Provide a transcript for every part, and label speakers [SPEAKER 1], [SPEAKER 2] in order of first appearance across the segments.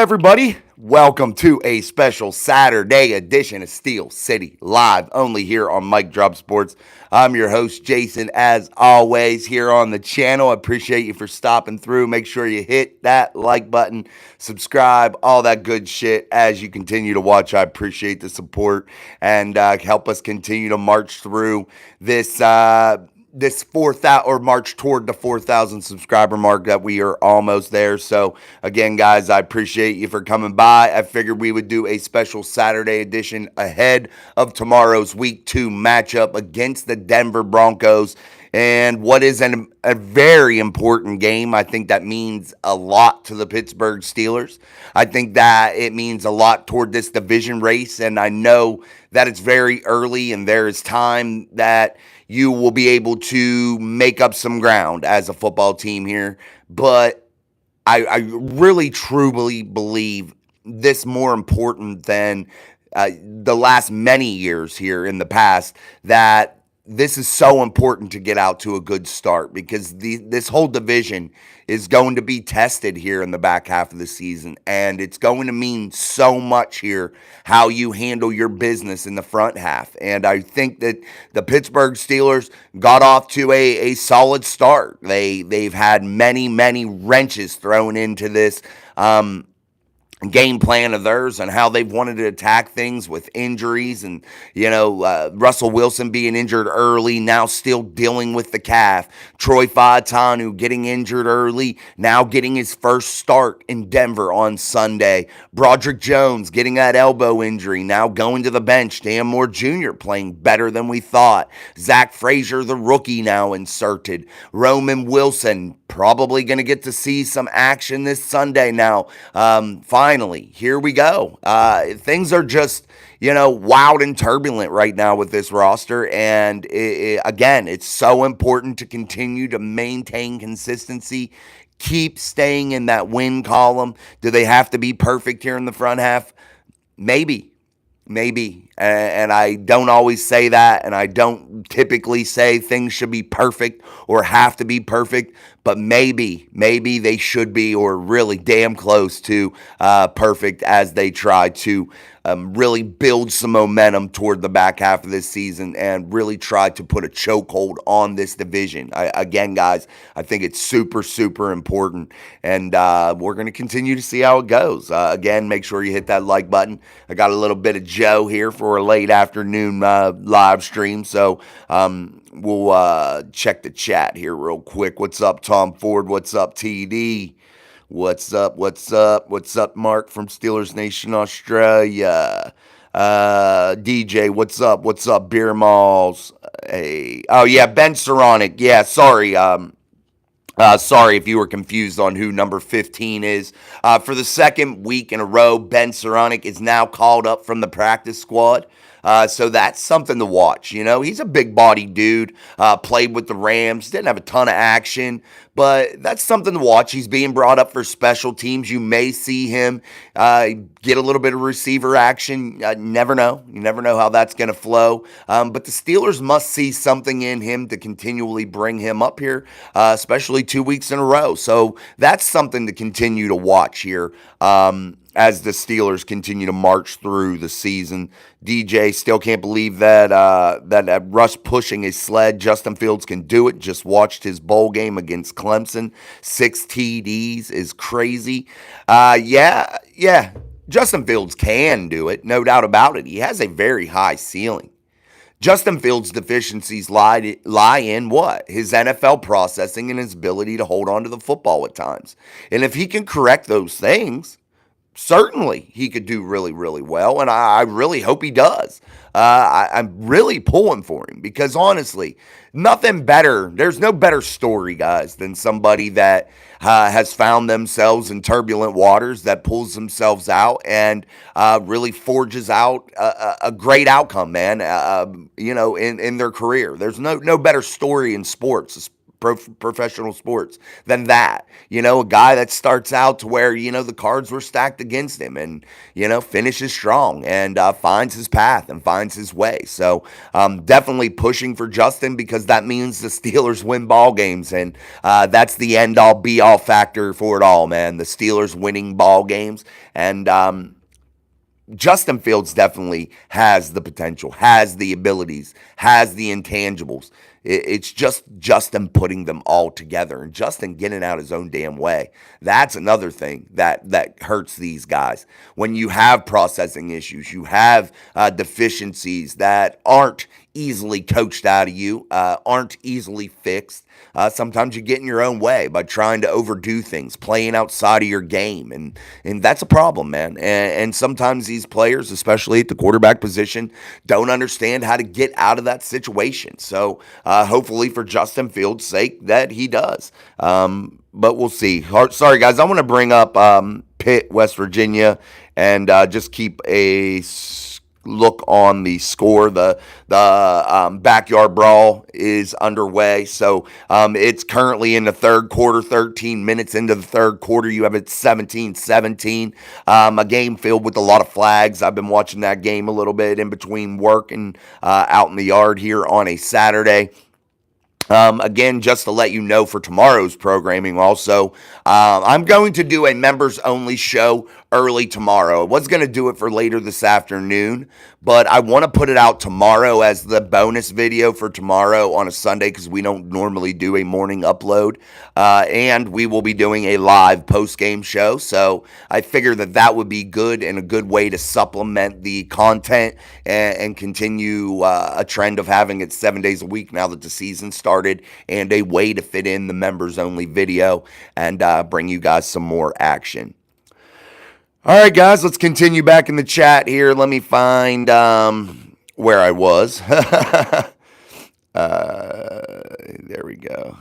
[SPEAKER 1] everybody? Welcome to a special Saturday edition of Steel City Live, only here on Mike Drop Sports. I'm your host, Jason, as always, here on the channel. I appreciate you for stopping through. Make sure you hit that like button, subscribe, all that good shit as you continue to watch. I appreciate the support and help us continue to march through this 4,000 or march toward the 4,000 subscriber mark that we are almost there. So again, guys, I appreciate you for coming by. I figured we would do a special Saturday edition ahead of tomorrow's week 2 matchup against the Denver Broncos. And what is a very important game. I think that means a lot to the Pittsburgh Steelers. I think that it means a lot toward this division race. And I know that it's very early and there is time that you will be able to make up some ground as a football team here. But I really truly believe this more important than the last many years here in the past, that this is so important to get out to a good start, because this whole division is going to be tested here in the back half of the season, and it's going to mean so much here how you handle your business in the front half. And I think that the Pittsburgh Steelers got off to a solid start. They've had many wrenches thrown into this game plan of theirs and how they've wanted to attack things with injuries, and Russell Wilson being injured early, now still dealing with the calf. Troy Fautanu getting injured early, now getting his first start in Denver on Sunday. Broderick Jones getting that elbow injury, now going to the bench. Dan Moore Jr. playing better than we thought. Zach Frazier, the rookie, now inserted. Roman Wilson probably going to get to see some action this Sunday now. Finally, here we go. Things are just, wild and turbulent right now with this roster. And again, it's so important to continue to maintain consistency. Keep staying in that win column. Do they have to be perfect here in the front half? Maybe. And I don't always say that, and I don't typically say things should be perfect or have to be perfect, but maybe they should be, or really damn close to perfect, as they try to really build some momentum toward the back half of this season and really try to put a chokehold on this division. Again, guys, I think it's super important, and we're going to continue to see how it goes. Again, make sure you hit that like button. I got a little bit of Joe here for a late afternoon live stream, so we'll check the chat here real quick. What's up, Tom Ford? What's up, TD? What's up, Mark from Steelers Nation, Australia? DJ, what's up, Beer Malls? Hey, oh yeah, Ben Skowronek. Yeah, sorry. Sorry if you were confused on who number 15 is. For the second week in a row, Ben Skowronek is now called up from the practice squad. So that's something to watch. He's a big-bodied dude, played with the Rams, didn't have a ton of action, but that's something to watch. He's being brought up for special teams. You may see him get a little bit of receiver action. Never know. You never know how that's going to flow. But the Steelers must see something in him to continually bring him up here, especially 2 weeks in a row. So that's something to continue to watch here. As the Steelers continue to march through the season. DJ, still can't believe that Russ pushing his sled. Justin Fields can do it. Just watched his bowl game against Clemson. 6 TDs is crazy. Yeah. Justin Fields can do it, no doubt about it. He has a very high ceiling. Justin Fields' deficiencies lie in what? His NFL processing and his ability to hold on to the football at times. And if he can correct those things, certainly he could do really well, and I really hope he does. I'm really pulling for him, because honestly, there's no better story, guys, than somebody that has found themselves in turbulent waters, that pulls themselves out and really forges out a great outcome, man, in their career. There's no better story in sports, professional sports than that. A guy that starts out to where, the cards were stacked against him and, finishes strong and finds his path and finds his way. So definitely pushing for Justin because that means the Steelers win ball games. And that's the end all be all factor for it all, man. The Steelers winning ball games. And, Justin Fields definitely has the potential, has the abilities, has the intangibles. It's just Justin putting them all together and Justin getting out his own damn way. That's another thing that hurts these guys. When you have processing issues, you have deficiencies that aren't easily coached out of you, aren't easily fixed. Sometimes you get in your own way by trying to overdo things, playing outside of your game, and that's a problem, man. And sometimes these players, especially at the quarterback position, don't understand how to get out of that situation. So hopefully, for Justin Fields' sake, that he does. But we'll see. Sorry, guys. I want to bring up Pitt, West Virginia, and just keep a look on the score. The backyard brawl is underway. So it's currently in the third quarter, 13 minutes into the third quarter. You have it 17-17. A game filled with a lot of flags. I've been watching that game a little bit in between work and out in the yard here on a Saturday. Again, just to let you know for tomorrow's programming also, I'm going to do a members only show early tomorrow. I was going to do it for later this afternoon, but I want to put it out tomorrow as the bonus video for tomorrow on a Sunday because we don't normally do a morning upload. And we will be doing a live post-game show. So I figured that would be good and a good way to supplement the content and continue a trend of having it 7 days a week now that the season started, and a way to fit in the members only video and bring you guys some more action. All right, guys, let's continue back in the chat here. Let me find where I was. There we go.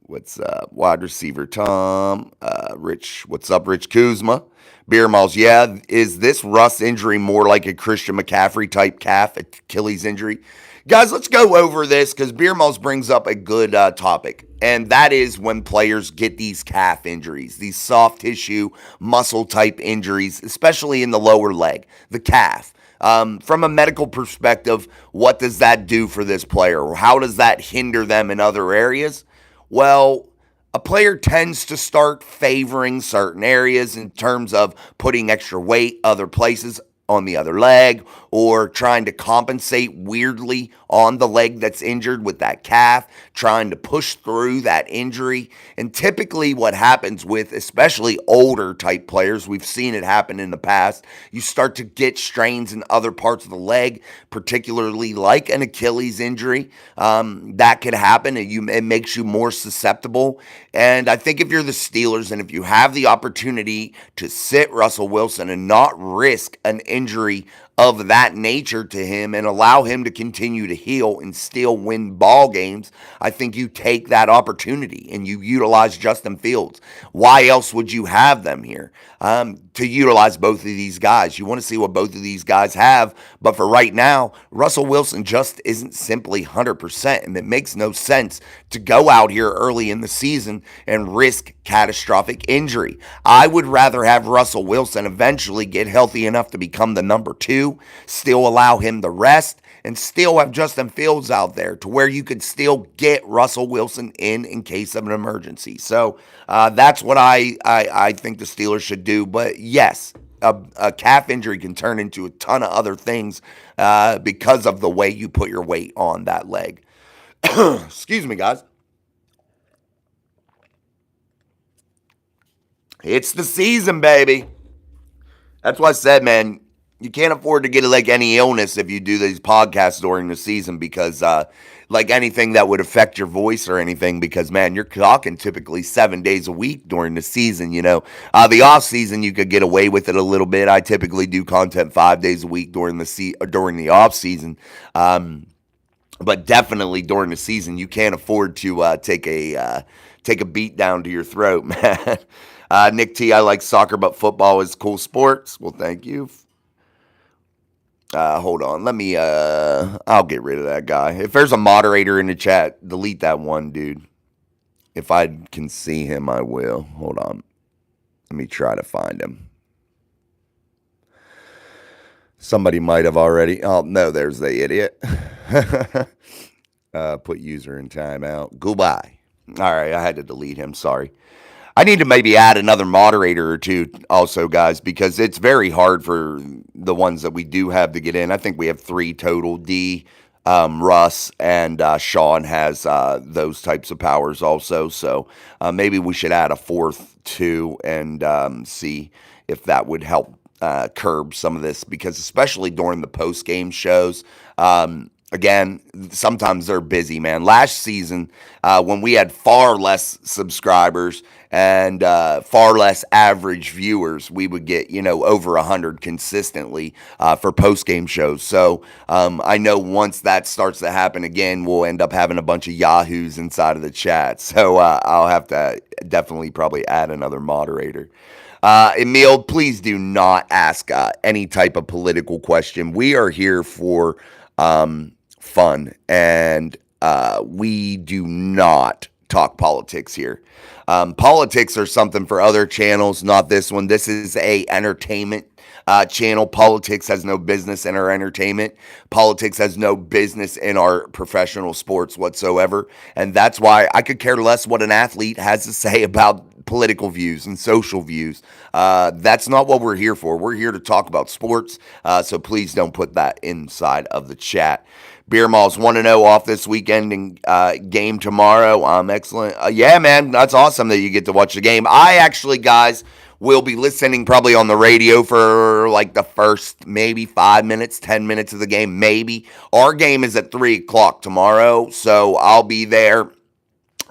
[SPEAKER 1] What's up? Wide receiver Tom. Rich. What's up, Rich Kuzma? Beer Malls. Yeah, is this Russ injury more like a Christian McCaffrey type calf Achilles injury? Guys, let's go over this because Beer Malls brings up a good topic, and that is when players get these calf injuries, these soft tissue, muscle type injuries, especially in the lower leg, the calf. From a medical perspective, what does that do for this player? How does that hinder them in other areas? Well, a player tends to start favoring certain areas in terms of putting extra weight other places on the other leg, or trying to compensate weirdly on the leg that's injured with that calf, trying to push through that injury. And typically what happens with especially older type players, we've seen it happen in the past, you start to get strains in other parts of the leg, particularly like an Achilles injury. That could happen. It makes you more susceptible. And I think if you're the Steelers and if you have the opportunity to sit Russell Wilson and not risk an injury of that nature to him and allow him to continue to heal and still win ball games, I think you take that opportunity and you utilize Justin Fields. Why else would you have them here? To utilize both of these guys. You want to see what both of these guys have, but for right now, Russell Wilson just isn't simply 100%, and it makes no sense to go out here early in the season and risk catastrophic injury. I would rather have Russell Wilson eventually get healthy enough to become the number 2, still allow him the rest, and still have Justin Fields out there to where you could still get Russell Wilson in case of an emergency. So that's what I think the Steelers should do. But yes, a calf injury can turn into a ton of other things because of the way you put your weight on that leg. Excuse me, guys. It's the season, baby. That's why I said, man, you can't afford to get like any illness if you do these podcasts during the season because like anything that would affect your voice or anything because, man, you're talking typically 7 days a week during the season, The off season, you could get away with it a little bit. I typically do content 5 days a week during the off season. But definitely during the season, you can't afford to take a beat down to your throat, man. Nick T, I like soccer, but football is cool sports. Well, thank you. Hold on. Let me, I'll get rid of that guy. If there's a moderator in the chat, delete that one, dude. If I can see him, I will. Hold on. Let me try to find him. Somebody might have already. Oh, no, there's the idiot. Put user in timeout. Goodbye. All right, I had to delete him. Sorry. I need to maybe add another moderator or two also, guys, because it's very hard for the ones that we do have to get in. I think we have 3 total. D, Russ, and Sean has those types of powers also. So maybe we should add a 4th too and see if that would help curb some of this, because especially during the post game shows. Again, sometimes they're busy, man. Last season, when we had far less subscribers and far less average viewers, we would get, over 100 consistently for post game shows. So I know once that starts to happen again, we'll end up having a bunch of yahoos inside of the chat. So I'll have to definitely probably add another moderator. Emil, please do not ask any type of political question. We are here for fun, and we do not talk politics here. Politics are something for other channels, not this one. This is a entertainment channel. Politics has no business in our entertainment. Politics has no business in our professional sports whatsoever. And that's why I could care less what an athlete has to say about political views and social views. That's not what we're here for. We're here to talk about sports. So please don't put that inside of the chat. Beer Malls 1-0 off this weekend and game tomorrow. Excellent. Yeah, man, that's awesome that you get to watch the game. I actually, guys, will be listening probably on the radio for like the first maybe 5 minutes, 10 minutes of the game, maybe. Our game is at 3 o'clock tomorrow, so I'll be there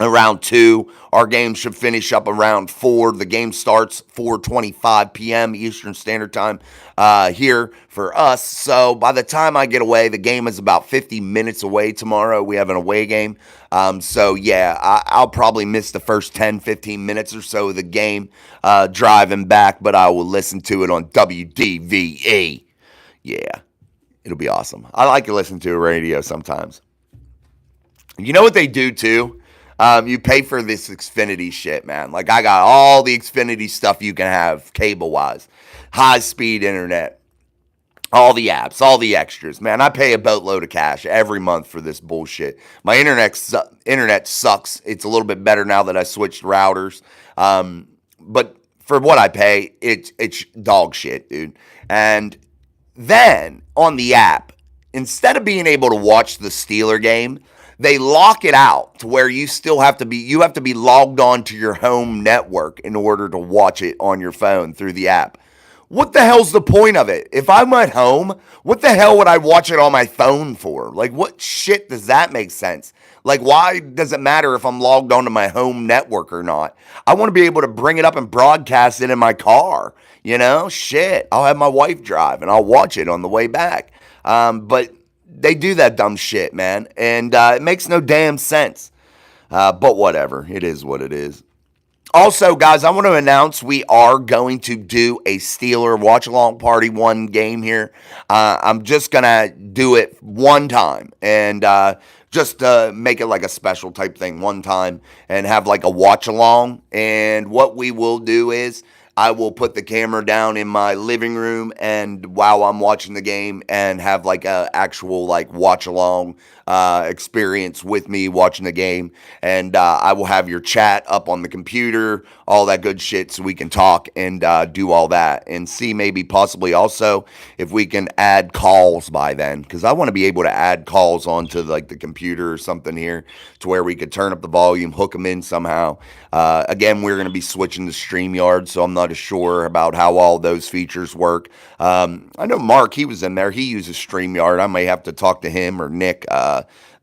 [SPEAKER 1] around 2. Our game should finish up around 4. The game starts 4:25 p.m. Eastern Standard Time here for us. So by the time I get away, the game is about 50 minutes away tomorrow. We have an away game. So yeah, I'll probably miss the first 10, 15 minutes or so of the game driving back, but I will listen to it on WDVE. Yeah, it'll be awesome. I like to listen to a radio sometimes. You know what they do too? You pay for this Xfinity shit, man. Like, I got all the Xfinity stuff you can have cable-wise. High-speed internet. All the apps, all the extras. Man, I pay a boatload of cash every month for this bullshit. My internet sucks. It's a little bit better now that I switched routers. But for what I pay, it's dog shit, dude. And then, on the app, instead of being able to watch the Steeler game, they lock it out to where you have to be logged on to your home network in order to watch it on your phone through the app. What the hell's the point of it? If I'm at home, what the hell would I watch it on my phone for? Like, what shit does that make sense? Like, why does it matter if I'm logged onto my home network or not? I want to be able to bring it up and broadcast it in my car. Shit. I'll have my wife drive and I'll watch it on the way back. But they do that dumb shit, man, and it makes no damn sense. But whatever, it is what it is. Also, guys, I want to announce we are going to do a Steeler watch-along party one game here. I'm just going to do it one time and just make it like a special type thing one time and have like a watch-along. And what we will do is I will put the camera down in my living room and while I'm watching the game and have like a actual like watch along experience with me watching the game. And I will have your chat up on the computer, all that good shit, so we can talk and do all that and see maybe possibly also if we can add calls by then, because I want to be able to add calls onto like the computer or something here to where we could turn up the volume, hook them in somehow. Again, we're going to be switching to StreamYard, so I'm not as sure about how all those features work. I know Mark, he was in there. He uses StreamYard. I may have to talk to him or Nick.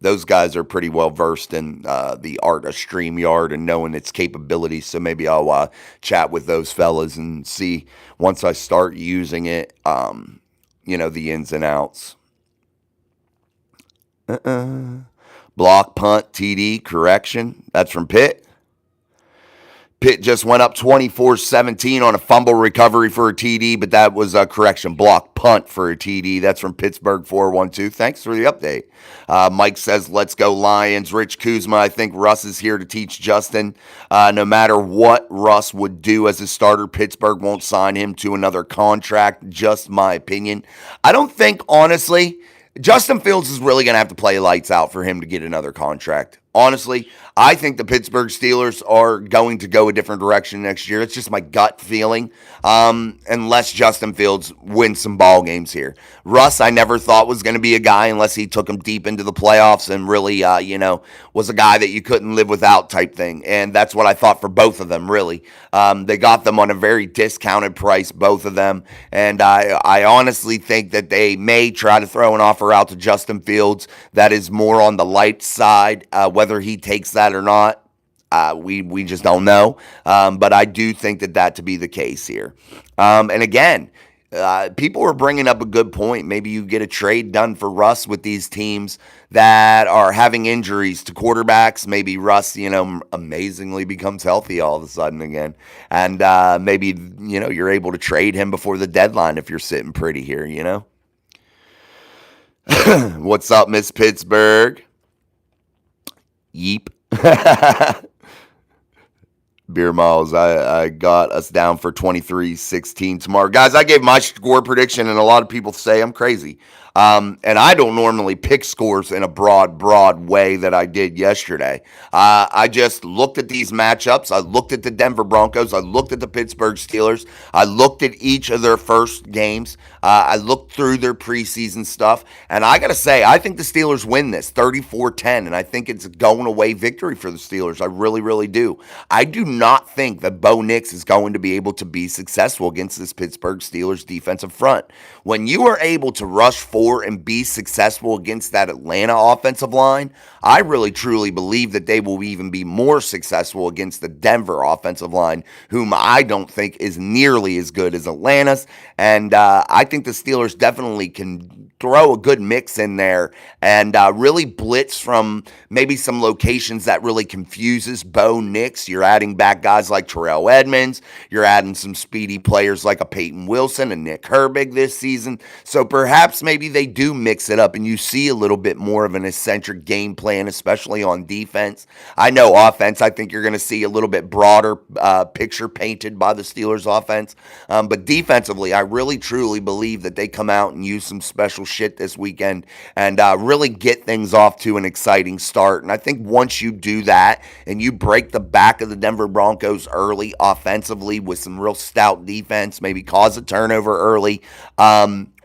[SPEAKER 1] Those guys are pretty well versed in the art of StreamYard and knowing its capabilities. So maybe I'll chat with those fellas and see once I start using it, the ins and outs. Block, punt, TD, correction. That's from Pitt. Pitt just went up 24-17 on a fumble recovery for a TD, but that was a correction block punt for a TD. That's from Pittsburgh 412. Thanks for the update. Mike says, let's go Lions. Rich Kuzma, I think Russ is here to teach Justin. No matter what Russ would do as a starter, Pittsburgh won't sign him to another contract. Just my opinion. I don't think, honestly, Justin Fields is really going to have to play lights out for him to get another contract. Honestly, I think the Pittsburgh Steelers are going to go a different direction next year. It's just my gut feeling, unless Justin Fields wins some ball games here. Russ, I never thought was going to be a guy unless he took him deep into the playoffs and really, was a guy that you couldn't live without type thing. And that's what I thought for both of them, really. They got them on a very discounted price, both of them. And I honestly think that they may try to throw an offer out to Justin Fields that is more on the light side. Whether he takes that or not, we just don't know. But I do think that to be the case here. And again, people are bringing up a good point. Maybe you get a trade done for Russ with these teams that are having injuries to quarterbacks. Maybe Russ, amazingly becomes healthy all of a sudden again. And maybe, you're able to trade him before the deadline if you're sitting pretty here, What's up, Miss Pittsburgh? Yeep. Beer Miles, I got us down for 23-16 tomorrow. Guys, I gave my score prediction, and a lot of people say I'm crazy. And I don't normally pick scores in a broad way that I did yesterday. I just looked at these matchups. I looked at the Denver Broncos. I looked at the Pittsburgh Steelers. I looked at each of their first games. I looked through their preseason stuff. And I got to say, I think the Steelers win this 34-10. And I think it's a going away victory for the Steelers. I really, really do. I do not think that Bo Nix is going to be able to be successful against this Pittsburgh Steelers defensive front. When you are able to rush forward and be successful against that Atlanta offensive line, I really truly believe that they will even be more successful against the Denver offensive line, whom I don't think is nearly as good as Atlanta's. And I think the Steelers definitely can throw a good mix in there and really blitz from maybe some locations that really confuses Bo Nix. You're adding back guys like Terrell Edmonds. You're adding some speedy players like a Peyton Wilson and Nick Herbig this season. So perhaps maybe they do mix it up and you see a little bit more of an eccentric game plan, especially on defense. I know offense, I think you're going to see a little bit broader picture painted by the Steelers offense. But defensively, I really truly believe that they come out and use some special shit this weekend and really get things off to an exciting start. And I think once you do that and you break the back of the Denver Broncos early offensively with some real stout defense, maybe cause a turnover early,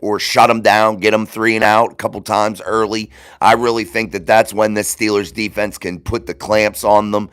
[SPEAKER 1] or shut them down, get them 3 and out a couple times early. I really think that's when the Steelers defense can put the clamps on them,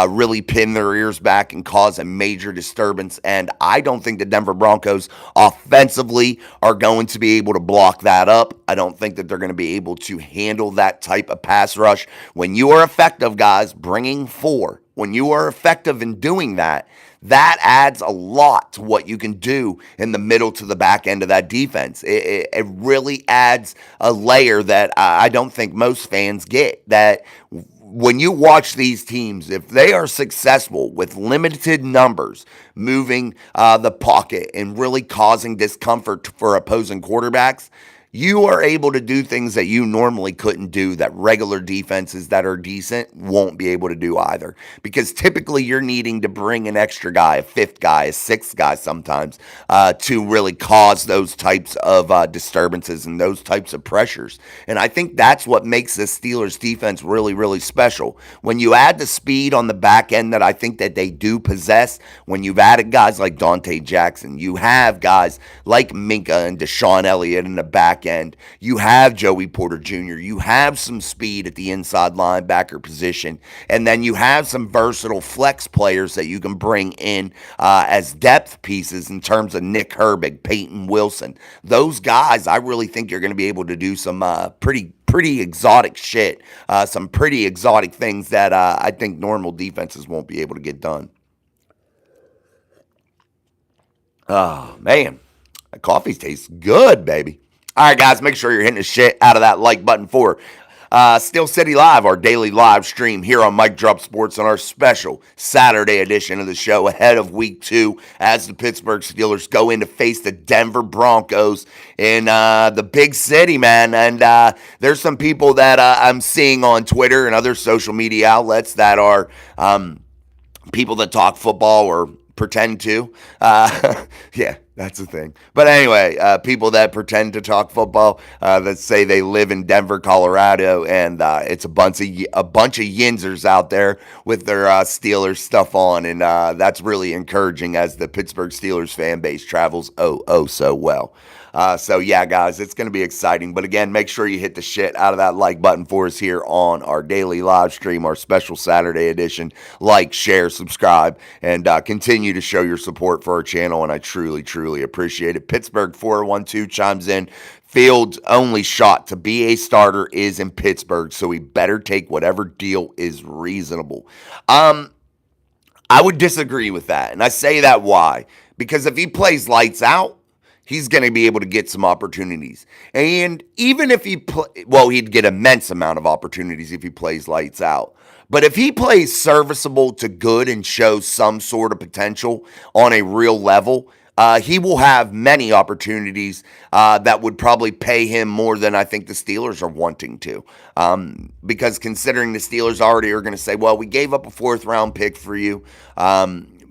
[SPEAKER 1] really pin their ears back and cause a major disturbance. And I don't think the Denver Broncos offensively are going to be able to block that up. I don't think that they're going to be able to handle that type of pass rush. When you are effective, guys, bringing 4, when you are effective in doing that, that adds a lot to what you can do in the middle to the back end of that defense. It really adds a layer that I don't think most fans get. That when you watch these teams, if they are successful with limited numbers, moving the pocket and really causing discomfort for opposing quarterbacks, you are able to do things that you normally couldn't do, that regular defenses that are decent won't be able to do either. Because typically you're needing to bring an extra guy, a 5th guy, a 6th guy sometimes, to really cause those types of disturbances and those types of pressures. And I think that's what makes the Steelers defense really, really special. When you add the speed on the back end that I think that they do possess, when you've added guys like Dante Jackson, you have guys like Minka and Deshaun Elliott in the back end. You have Joey Porter Jr. You have some speed at the inside linebacker position. And then you have some versatile flex players that you can bring in as depth pieces in terms of Nick Herbig, Peyton Wilson. Those guys, I really think you're going to be able to do some pretty exotic shit, some pretty exotic things that I think normal defenses won't be able to get done. Oh, man. That coffee tastes good, baby. All right, guys, make sure you're hitting the shit out of that like button for Steel City Live, our daily live stream here on Mike Drop Sports on our special Saturday edition of the show ahead of week 2 as the Pittsburgh Steelers go in to face the Denver Broncos in the big city, man. And there's some people that I'm seeing on Twitter and other social media outlets that are people that talk football or pretend to. Yeah, that's the thing. But anyway, people that pretend to talk football that say they live in Denver, Colorado, and it's a bunch of yinzers out there with their Steelers stuff on, and that's really encouraging as the Pittsburgh Steelers fan base travels so well. So yeah, guys, it's going to be exciting. But again, make sure you hit the shit out of that like button for us here on our daily live stream, our special Saturday edition. Like, share, subscribe, and continue to show your support for our channel. And I truly appreciate it. Pittsburgh 412 chimes in. Fields' only shot to be a starter is in Pittsburgh, so he better take whatever deal is reasonable. I would disagree with that, and I say that why? Because if he plays lights out, he's going to be able to get some opportunities. And even if he'd get immense amount of opportunities if he plays lights out. But if he plays serviceable to good and shows some sort of potential on a real level, he will have many opportunities that would probably pay him more than I think the Steelers are wanting to. Because considering the Steelers already are going to say, well, we gave up a 4th round pick for you.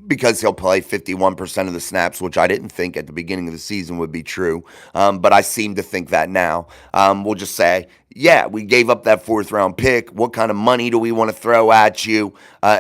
[SPEAKER 1] Because he'll play 51% of the snaps, which I didn't think at the beginning of the season would be true. But I seem to think that now. We'll just say, yeah, we gave up that 4th round pick. What kind of money do we want to throw at you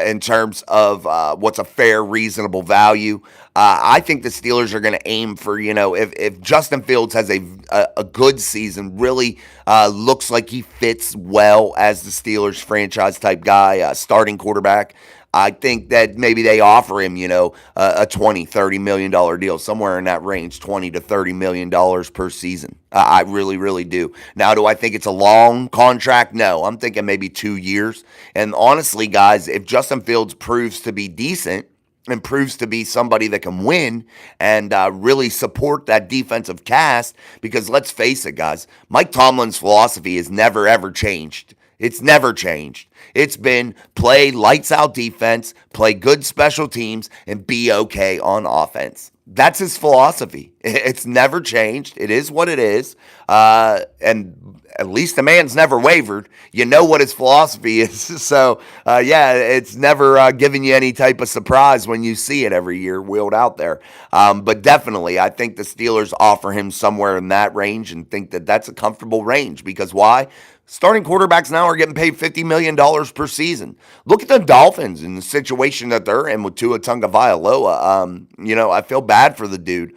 [SPEAKER 1] in terms of what's a fair, reasonable value? I think the Steelers are going to aim for, if Justin Fields has a good season, really looks like he fits well as the Steelers franchise type guy, starting quarterback. I think that maybe they offer him, a $20-30 million deal, somewhere in that range, $20 to $30 million per season. I really do. Now, do I think it's a long contract? No, I'm thinking maybe 2 years. And honestly, guys, if Justin Fields proves to be decent and proves to be somebody that can win and really support that defensive cast, because let's face it, guys, Mike Tomlin's philosophy has never, ever changed. It's never changed. It's been play lights out defense, play good special teams, and be okay on offense. That's his philosophy. It's never changed. It is what it is. And at least the man's never wavered. You know what his philosophy is. So, yeah, it's never giving you any type of surprise when you see it every year wheeled out there. But definitely, I think the Steelers offer him somewhere in that range and think that that's a comfortable range. Because why? Starting quarterbacks now are getting paid $50 million per season. Look at the Dolphins in the situation that they're in with Tua Tagovailoa. I feel bad for the dude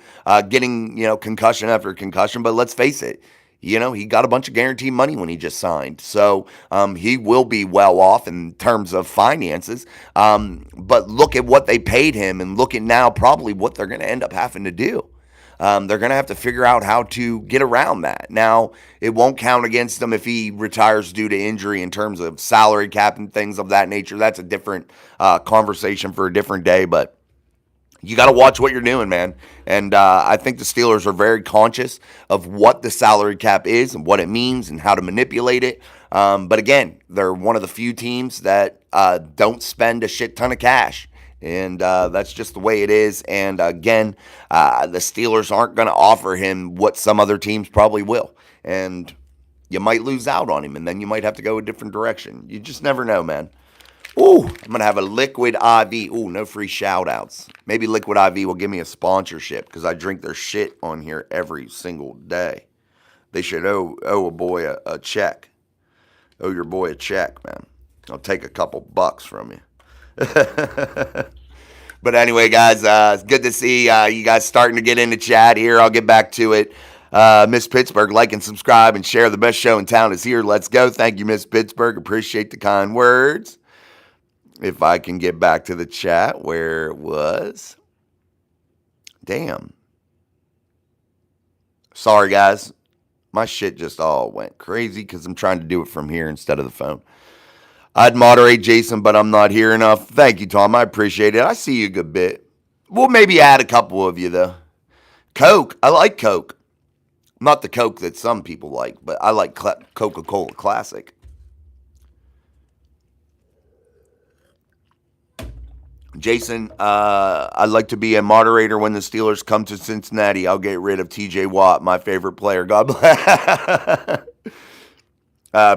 [SPEAKER 1] getting, concussion after concussion. But let's face it, he got a bunch of guaranteed money when he just signed. So he will be well off in terms of finances. But look at what they paid him and look at now probably what they're going to end up having to do. They're going to have to figure out how to get around that. Now, it won't count against them if he retires due to injury in terms of salary cap and things of that nature. That's a different conversation for a different day, but you got to watch what you're doing, man. And I think the Steelers are very conscious of what the salary cap is and what it means and how to manipulate it. But again, they're one of the few teams that don't spend a shit ton of cash. And that's just the way it is. And again, the Steelers aren't going to offer him what some other teams probably will. And you might lose out on him, and then you might have to go a different direction. You just never know, man. Ooh, I'm going to have a Liquid IV. Ooh, no free shout-outs. Maybe Liquid IV will give me a sponsorship because I drink their shit on here every single day. They should owe a boy a check. Owe your boy a check, man. I'll take a couple bucks from you. But anyway, guys, it's good to see you guys starting to get into chat here. I'll get back to it. Miss Pittsburgh, like and subscribe and share. The best show in town is here. Let's go. Thank you, Miss Pittsburgh. Appreciate the kind words. If I can get back to the chat where it was. Damn. Sorry, guys. My shit just all went crazy because I'm trying to do it from here instead of the phone. I'd moderate Jason, but I'm not here enough. Thank you, Tom. I appreciate it. I see you a good bit. We'll maybe add a couple of you, though. Coke. I like Coke. Not the Coke that some people like, but I like Coca-Cola Classic. Jason, I'd like to be a moderator when the Steelers come to Cincinnati. I'll get rid of TJ Watt, my favorite player. God bless.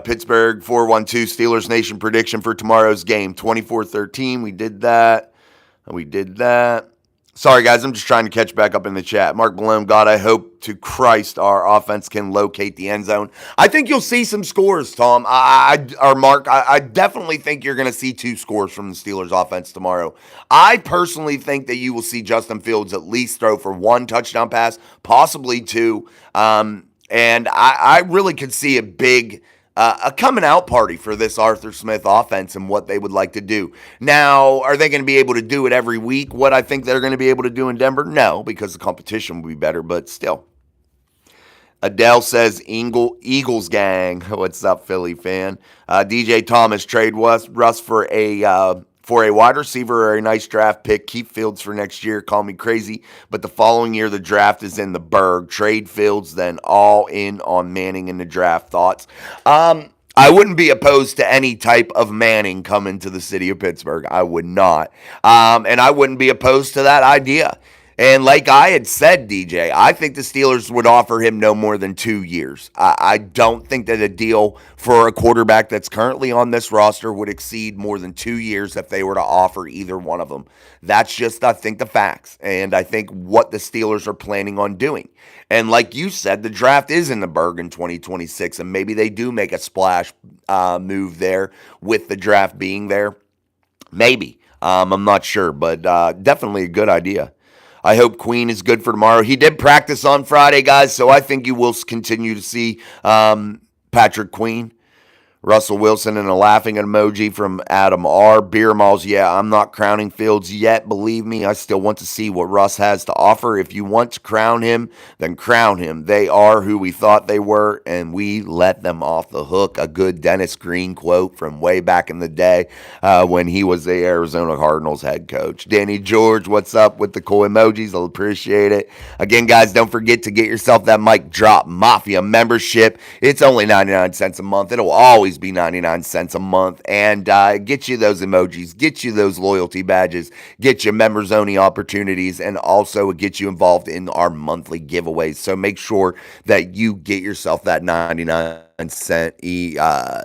[SPEAKER 1] Pittsburgh 412 Steelers Nation prediction for tomorrow's game 24-13. We did that. Sorry, guys. I'm just trying to catch back up in the chat. Mark Malone, God, I hope to Christ our offense can locate the end zone. I think you'll see some scores, Tom. Mark, I definitely think you're going to see 2 scores from the Steelers offense tomorrow. I personally think that you will see Justin Fields at least throw for 1 touchdown pass, possibly 2. And I really could see a coming out party for this Arthur Smith offense and what they would like to do. Now, are they going to be able to do it every week? What I think they're going to be able to do in Denver? No, because the competition will be better, but still. Adele says, Eagles gang. What's up, Philly fan? DJ Thomas, trade Russ for a wide receiver or a nice draft pick. Keep Fields for next year. Call me crazy, but the following year the draft is in the Berg. Trade Fields, then all in on Manning in the draft. Thoughts? I wouldn't be opposed to any type of Manning coming to the city of Pittsburgh. I would not. And I wouldn't be opposed to that idea. And like I had said, DJ, I think the Steelers would offer him no more than 2 years. I don't think that a deal for a quarterback that's currently on this roster would exceed more than 2 years if they were to offer either one of them. That's just, I think, the facts. And I think what the Steelers are planning on doing. And like you said, the draft is in the Berg in 2026, and maybe they do make a splash move there with the draft being there. Maybe. I'm not sure, but definitely a good idea. I hope Queen is good for tomorrow. He did practice on Friday, guys, so I think you will continue to see Patrick Queen. Russell Wilson and a laughing emoji from Adam R. Beer Malls, yeah, I'm not crowning Fields yet. Believe me, I still want to see what Russ has to offer. If you want to crown him, then crown him. They are who we thought they were, and we let them off the hook. A good Dennis Green quote from way back in the day when he was the Arizona Cardinals head coach. Danny George, what's up with the cool emojis? I'll appreciate it. Again, guys, don't forget to get yourself that Mic Drop Mafia membership. It's only 99 cents a month. It'll always be 99 cents a month, and get you those emojis, get you those loyalty badges, get you members only opportunities, and also get you involved in our monthly giveaways. So make sure that you get yourself that 99 cent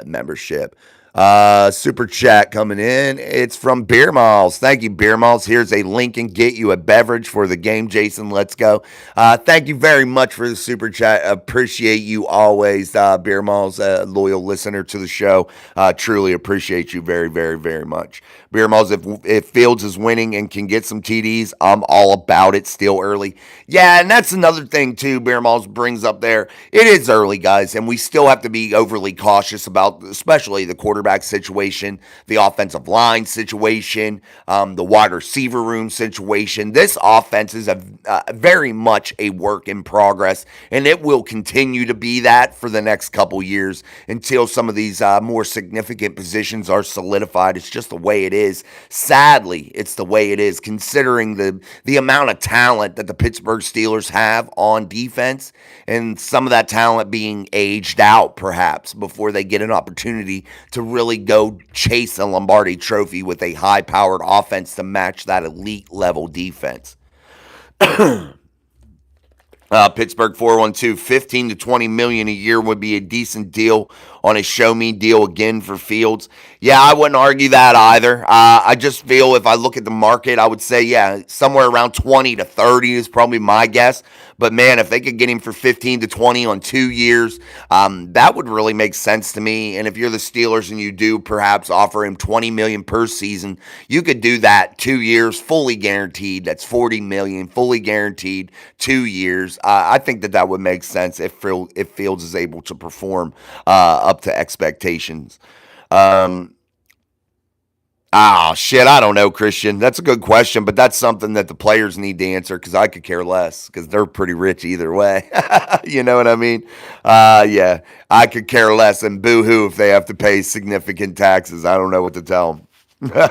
[SPEAKER 1] membership. Super chat coming in. It's from Beer Malls. Thank you, Beer Malls. Here's a link and get you a beverage for the game. Jason, let's go. Thank you very much for the super chat. Appreciate you always, Beer Malls, loyal listener to the show. Truly appreciate you very, very, very much. Beer Malls, if Fields is winning and can get some TDs, I'm all about it. Still early. Yeah, and that's another thing, too, Beer Malls brings up there. It is early, guys, and we still have to be overly cautious about, especially the quarterback situation, the offensive line situation, the wide receiver room situation. This offense is very much a work in progress, and it will continue to be that for the next couple years until some of these more significant positions are solidified. It's just the way it is. Sadly, it's the way it is, considering the amount of talent that the Pittsburgh Steelers have on defense, and some of that talent being aged out perhaps before they get an opportunity to really go chase a Lombardi trophy with a high-powered offense to match that elite level defense. Pittsburgh 412, 15 to 20 million a year would be a decent deal on a show me deal again for Fields. Yeah, I wouldn't argue that either. I just feel if I look at the market, I would say, yeah, somewhere around 20 to 30 is probably my guess. But man, if they could get him for 15 to 20 on 2 years, that would really make sense to me. And if you're the Steelers and you do perhaps offer him 20 million per season, you could do that 2 years, fully guaranteed. That's 40 million, fully guaranteed 2 years. I think that would make sense if Fields is able to perform up to expectations. Shit, I don't know, Christian. That's a good question, but that's something that the players need to answer because I could care less because they're pretty rich either way. You know what I mean? Yeah, I could care less, and boo-hoo if they have to pay significant taxes. I don't know what to tell them.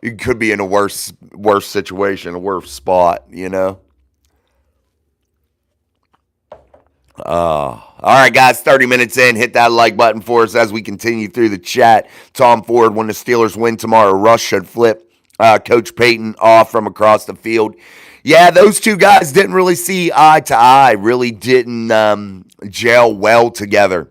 [SPEAKER 1] It could be in a worse situation, a worse spot, you know? All right, guys, 30 minutes in. Hit that like button for us as we continue through the chat. Tom Ford, when the Steelers win tomorrow, Russ should flip Coach Payton off from across the field. Yeah, those two guys didn't really see eye to eye, really didn't gel well together,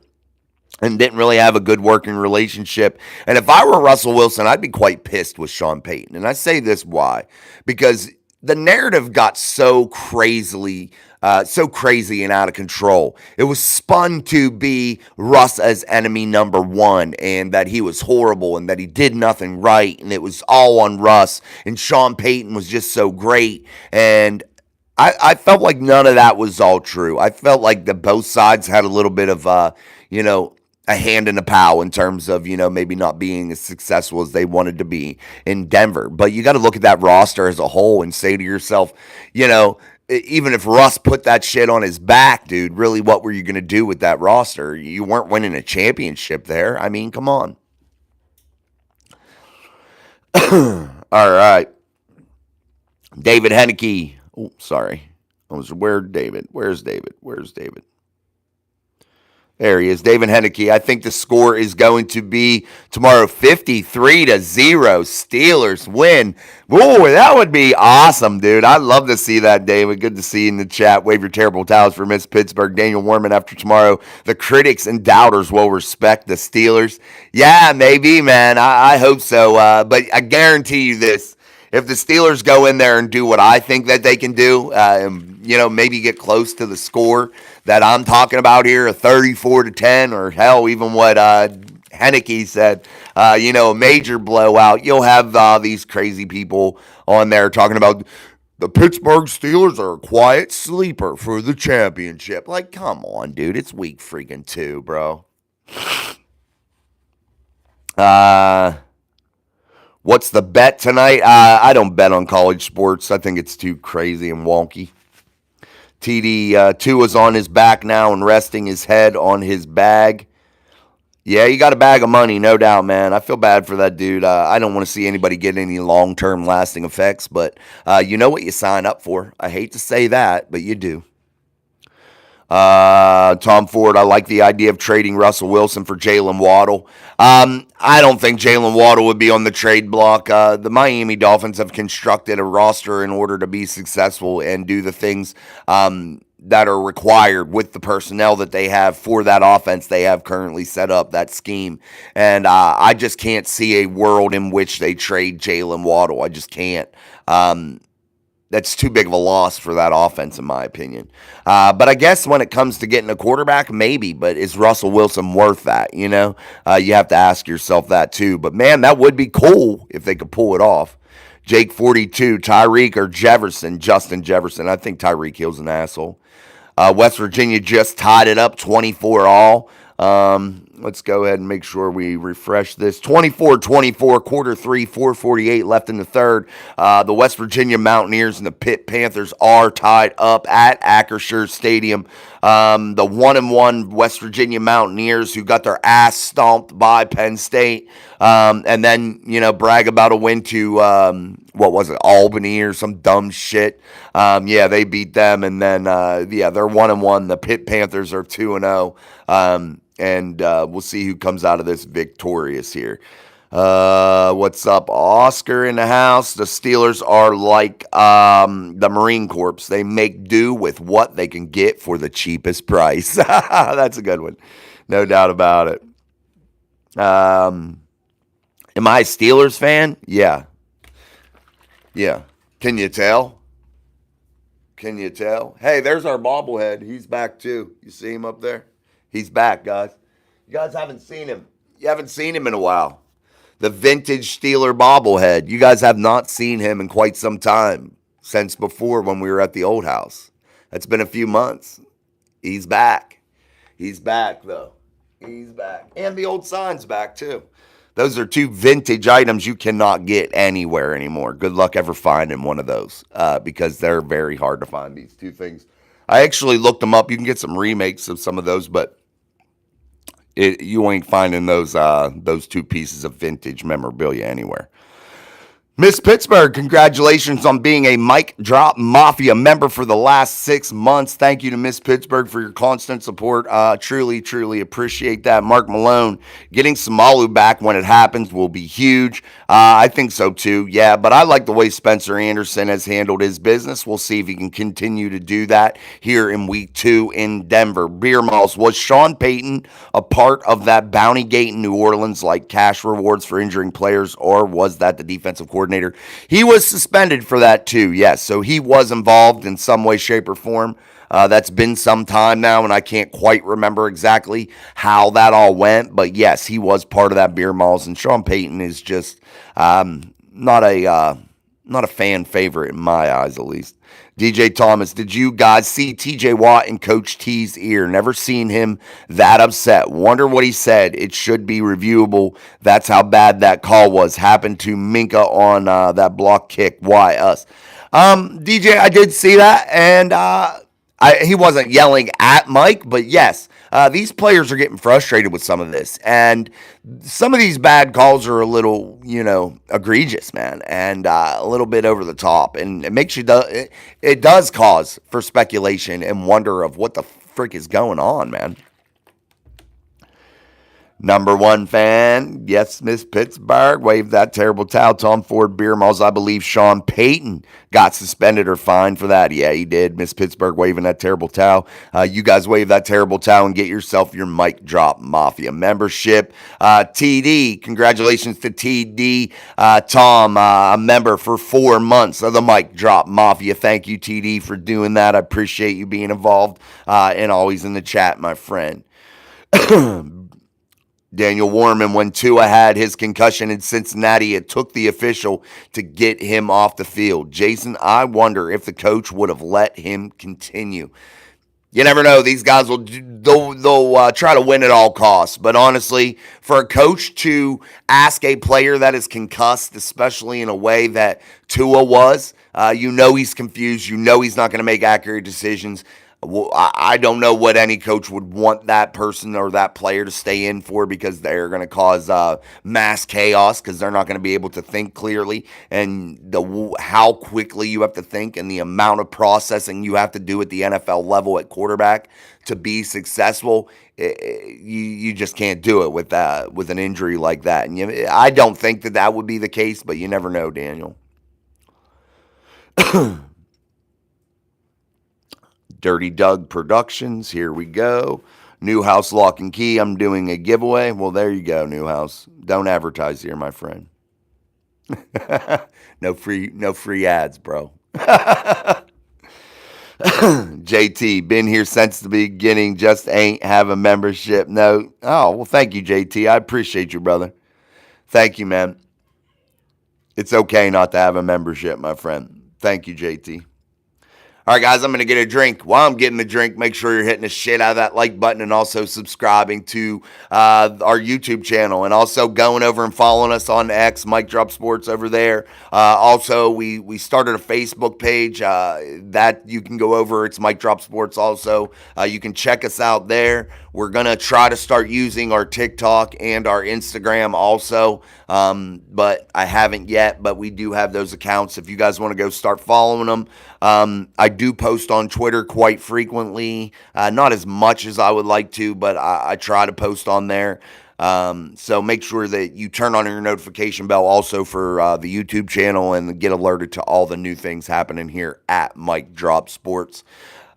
[SPEAKER 1] and didn't really have a good working relationship. And if I were Russell Wilson, I'd be quite pissed with Sean Payton. And I say this why? Because the narrative got so crazy and out of control. It was spun to be Russ as enemy number one, and that he was horrible and that he did nothing right, and it was all on Russ. And Sean Payton was just so great. And I felt like none of that was all true. I felt like the both sides had a little bit of you know, a hand in the pow in terms of, maybe not being as successful as they wanted to be in Denver. But you got to look at that roster as a whole and say to yourself, even if Russ put that shit on his back, dude, really, what were you going to do with that roster? You weren't winning a championship there. I mean, come on. All right. David Henneke. Oh, sorry. Where's David? Where's David? There he is, David Henneke. I think the score is going to be tomorrow 53-0. Steelers win. Ooh, that would be awesome, dude. I'd love to see that, David. Good to see you in the chat. Wave your terrible towels for Miss Pittsburgh. Daniel Warman after tomorrow. The critics and doubters will respect the Steelers. Yeah, maybe, man. I hope so. But I guarantee you this. If the Steelers go in there and do what I think that they can do, maybe get close to the score that I'm talking about here, a 34-10, or hell, even what Henneke said, a major blowout, you'll have these crazy people on there talking about the Pittsburgh Steelers are a quiet sleeper for the championship. Like, come on, dude. It's week freaking 2, bro. What's the bet tonight? I don't bet on college sports. I think it's too crazy and wonky. TD Tua's on his back now and resting his head on his bag. Yeah, you got a bag of money, no doubt, man. I feel bad for that dude. I don't want to see anybody get any long-term lasting effects, but you know what you sign up for. I hate to say that, but you do. Tom Ford, I like the idea of trading Russell Wilson for Jalen Waddle. I don't think Jalen Waddle would be on the trade block. The Miami Dolphins have constructed a roster in order to be successful and do the things that are required with the personnel that they have for that offense they have currently set up, that scheme. And I just can't see a world in which they trade Jalen Waddle. I just can't. That's too big of a loss for that offense, in my opinion. But I guess when it comes to getting a quarterback, maybe. But is Russell Wilson worth that? You have to ask yourself that too. But man, that would be cool if they could pull it off. Jake 42, Tyreek or Jefferson? Justin Jefferson. I think Tyreek Hill's an asshole. West Virginia just tied it up 24-all. Let's go ahead and make sure we refresh this. 24-24, quarter 3, 4:48 left in the third. The West Virginia Mountaineers and the Pitt Panthers are tied up at Acrisure Stadium. The 1-1 West Virginia Mountaineers, who got their ass stomped by Penn State, and then, brag about a win to, Albany or some dumb shit. They beat them, and then, they're 1-1. The Pitt Panthers are 2-0. And we'll see who comes out of this victorious here. What's up, Oscar in the house? The Steelers are like the Marine Corps. They make do with what they can get for the cheapest price. That's a good one. No doubt about it. Am I a Steelers fan? Yeah. Can you tell? Hey, there's our bobblehead. He's back too. You see him up there? He's back, guys. You guys haven't seen him. You haven't seen him in a while. The vintage Steeler bobblehead. You guys have not seen him in quite some time, since before when we were at the old house. That's been a few months. He's back. He's back, though. He's back. And the old sign's back, too. Those are two vintage items you cannot get anywhere anymore. Good luck ever finding one of those, because they're very hard to find, these two things. I actually looked them up. You can get some remakes of some of those, but you ain't finding those two pieces of vintage memorabilia anywhere. Miss Pittsburgh, congratulations on being a Mic Drop Mafia member for the last 6 months. Thank you to Miss Pittsburgh for your constant support. Truly, truly appreciate that. Mark Malone, getting Samalu back when it happens will be huge. I think so too, yeah, but I like the way Spencer Anderson has handled his business. We'll see if he can continue to do that here in week 2 in Denver. Beer Malls, was Sean Payton a part of that bounty gate in New Orleans, like cash rewards for injuring players, or was that the defensive coordinator? He was suspended for that too, yes. So he was involved in some way, shape, or form. That's been some time now, and I can't quite remember exactly how that all went. But yes, he was part of that beer malls, and Sean Payton is just not a fan favorite in my eyes, at least. DJ Thomas, did you guys see TJ Watt in Coach T's ear? Never seen him that upset. Wonder what he said. It should be reviewable. That's how bad that call was. Happened to Minka on that block kick. Why us? DJ, I did see that, and he wasn't yelling at Mike, but yes, these players are getting frustrated with some of this, and some of these bad calls are a little, egregious, man, and a little bit over the top, and it makes you it does cause for speculation and wonder of what the frick is going on, man. Number one fan, yes, Miss Pittsburgh, waved that terrible towel. Tom Ford Beer Malls, I believe Sean Payton got suspended or fined for that. Yeah, he did. Miss Pittsburgh waving that terrible towel. You guys wave that terrible towel and get yourself your Mic Drop Mafia membership. TD, congratulations to TD. Tom, a member for 4 months of the Mic Drop Mafia. Thank you, TD, for doing that. I appreciate you being involved and always in the chat, my friend. Daniel Warman, when Tua had his concussion in Cincinnati, it took the official to get him off the field. Jason, I wonder if the coach would have let him continue. You never know. These guys they'll try to win at all costs. But honestly, for a coach to ask a player that is concussed, especially in a way that Tua was, he's confused. He's not going to make accurate decisions. I don't know what any coach would want that person or that player to stay in for, because they're going to cause mass chaos, because they're not going to be able to think clearly, and how quickly you have to think and the amount of processing you have to do at the NFL level at quarterback to be successful. You just can't do it with an injury like that. And I don't think that would be the case, but you never know, Daniel. Dirty Doug Productions, here we go. Newhouse Lock and Key, I'm doing a giveaway. Well, there you go, Newhouse. Don't advertise here, my friend. No free ads, bro. JT, been here since the beginning, just ain't have a membership. No. Oh, well, thank you, JT. I appreciate you, brother. Thank you, man. It's okay not to have a membership, my friend. Thank you, JT. All right, guys, I'm going to get a drink. While I'm getting the drink, make sure you're hitting the shit out of that like button and also subscribing to our YouTube channel, and also going over and following us on X, Mic Drop Sports over there. Also, we started a Facebook page that you can go over. It's Mic Drop Sports also. You can check us out there. We're going to try to start using our TikTok and our Instagram also, but I haven't yet, but we do have those accounts. If you guys want to go start following them. I do post on Twitter quite frequently, not as much as I would like to, but I try to post on there. So make sure that you turn on your notification bell also for the YouTube channel and get alerted to all the new things happening here at Mic Drop Sports.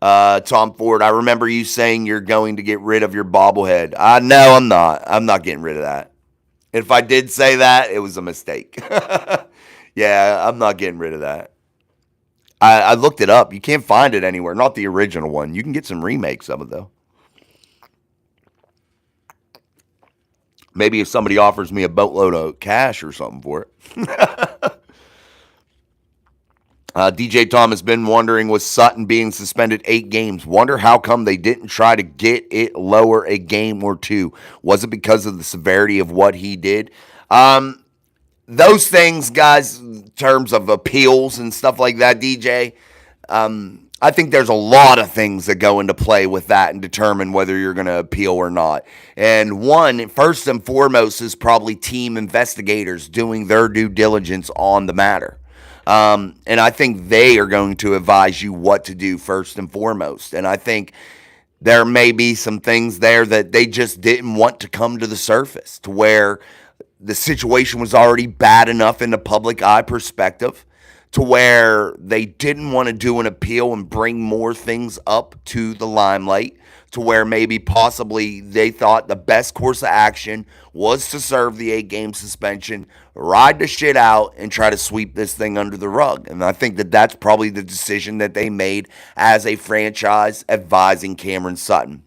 [SPEAKER 1] Tom Ford, I remember you saying you're going to get rid of your bobblehead. No, I'm not. I'm not getting rid of that. If I did say that, it was a mistake. Yeah, I'm not getting rid of that. I looked it up. You can't find it anywhere. Not the original one. You can get some remakes of it, though. Maybe if somebody offers me a boatload of cash or something for it. DJ Thomas been wondering, with Sutton being suspended 8 games, wonder how come they didn't try to get it lower a game or two. Was it because of the severity of what he did? Those things, guys, in terms of appeals and stuff like that, DJ, I think there's a lot of things that go into play with that and determine whether you're going to appeal or not. And one, first and foremost, is probably team investigators doing their due diligence on the matter. And I think they are going to advise you what to do first and foremost. And I think there may be some things there that they just didn't want to come to the surface, to where the situation was already bad enough in the public eye perspective, to where they didn't want to do an appeal and bring more things up to the limelight, to where maybe possibly they thought the best course of action was to serve the 8-game suspension, ride the shit out, and try to sweep this thing under the rug. And I think that that's probably the decision that they made as a franchise advising Cameron Sutton.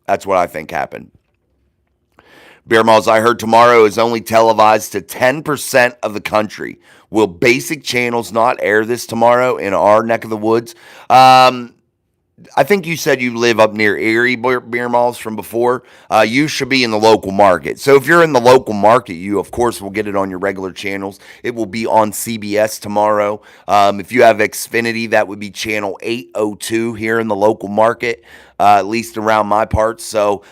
[SPEAKER 1] That's what I think happened. Beer Malls, I heard tomorrow is only televised to 10% of the country. Will basic channels not air this tomorrow in our neck of the woods? I think you said you live up near Erie, Beer Malls, from before. You should be in the local market. So if you're in the local market, you, of course, will get it on your regular channels. It will be on CBS tomorrow. If you have Xfinity, that would be channel 802 here in the local market, at least around my parts. So,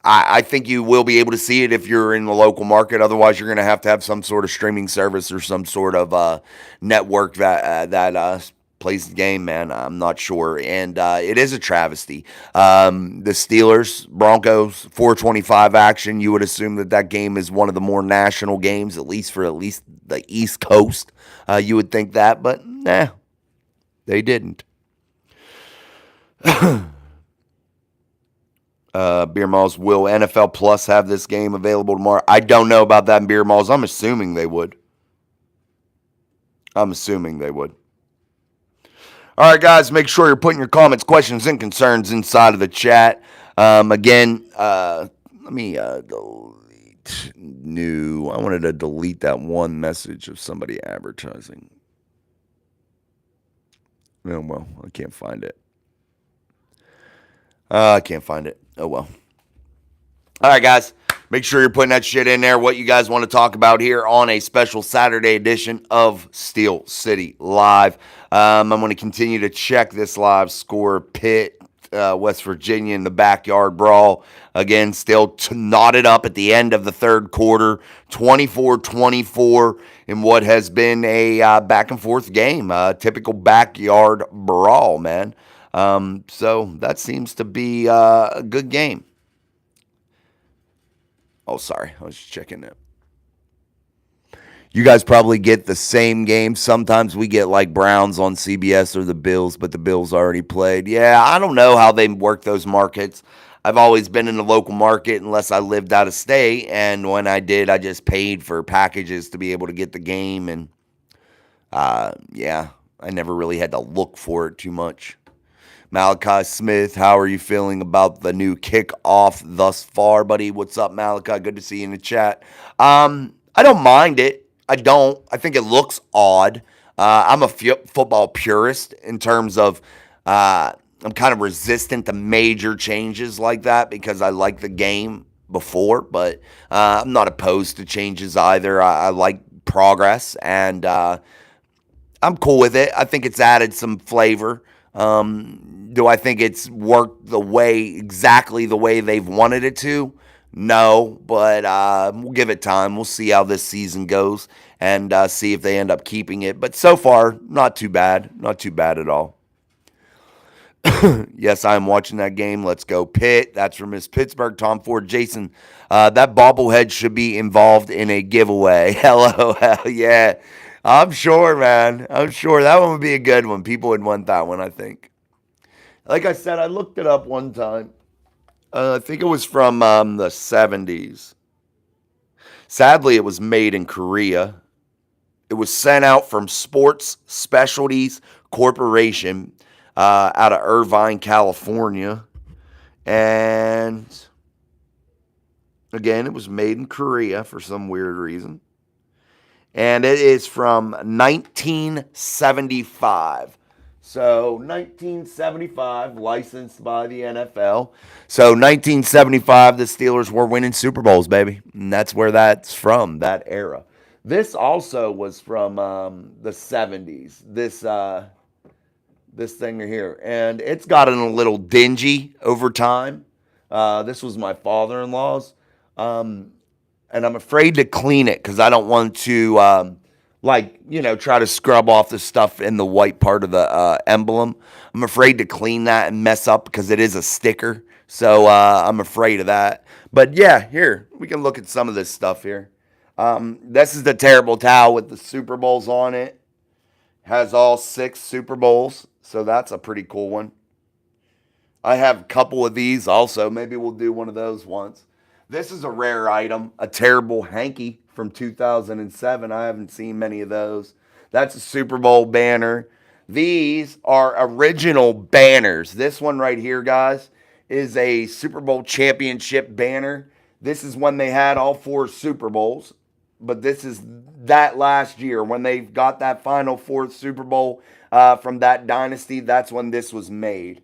[SPEAKER 1] I think you will be able to see it if you're in the local market. Otherwise, you're going to have some sort of streaming service or some sort of network that plays the game, man. I'm not sure. And it is a travesty. The Steelers, Broncos, 425 action. You would assume that game is one of the more national games, at least the East Coast. You would think that, but nah, they didn't. Beer Malls, will NFL Plus have this game available tomorrow? I don't know about that in Beer Malls. I'm assuming they would. All right, guys, make sure you're putting your comments, questions, and concerns inside of the chat. Again, let me delete new. I wanted to delete that one message of somebody advertising. Oh, well, I can't find it. Oh, well. All right, guys. Make sure you're putting that shit in there, what you guys want to talk about here on a special Saturday edition of Steel City Live. I'm going to continue to check this live score. Pitt, West Virginia in the backyard brawl. Again, still knotted up at the end of the third quarter. 24-24 in what has been a back-and-forth game. Typical backyard brawl, man. So that seems to be a good game. Oh, sorry. I was just checking it. You guys probably get the same game. Sometimes we get like Browns on CBS or the Bills, but the Bills already played. Yeah, I don't know how they work those markets. I've always been in the local market unless I lived out of state. And when I did, I just paid for packages to be able to get the game. And yeah, I never really had to look for it too much. Malachi Smith, how are you feeling about the new kickoff thus far, buddy? What's up, Malachi? Good to see you in the chat. I don't mind it. I don't. I think it looks odd. I'm a football purist in terms of I'm kind of resistant to major changes like that because I like the game before, but I'm not opposed to changes either. I like progress, and I'm cool with it. I think it's added some flavor. Do I think it's worked exactly the way they've wanted it to? No, but we'll give it time. We'll see how this season goes and see if they end up keeping it. But so far, not too bad. Not too bad at all. Yes, I am watching that game. Let's go Pitt. That's from Miss Pittsburgh. Tom Ford. Jason, that bobblehead should be involved in a giveaway. Hello. Yeah. I'm sure, man. I'm sure that one would be a good one. People would want that one, I think. Like I said, I looked it up one time. I think it was from the 70s. Sadly, it was made in Korea. It was sent out from Sports Specialties Corporation out of Irvine, California. And again, it was made in Korea for some weird reason. And it is from 1975. So 1975, licensed by the NFL. So 1975, the Steelers were winning Super Bowls, baby. And that's where that's from, that era. This also was from the 70s. This This thing right here, and it's gotten a little dingy over time. This was my father-in-law's, um, and I'm afraid to clean it because I don't want to, try to scrub off the stuff in the white part of the emblem. I'm afraid to clean that and mess up because it is a sticker, so I'm afraid of that. But yeah, here we can look at some of this stuff here. This is the terrible towel with the Super Bowls on it. Has all 6 Super Bowls, so that's a pretty cool one. I have a couple of these also. Maybe we'll do one of those once. This is a rare item, a terrible hanky from 2007. I haven't seen many of those. That's a Super Bowl banner. These are original banners. This one right here, guys, is a Super Bowl championship banner. This is when they had all 4 Super Bowls, but this is that last year when they got that final 4th Super Bowl from that dynasty. That's when this was made.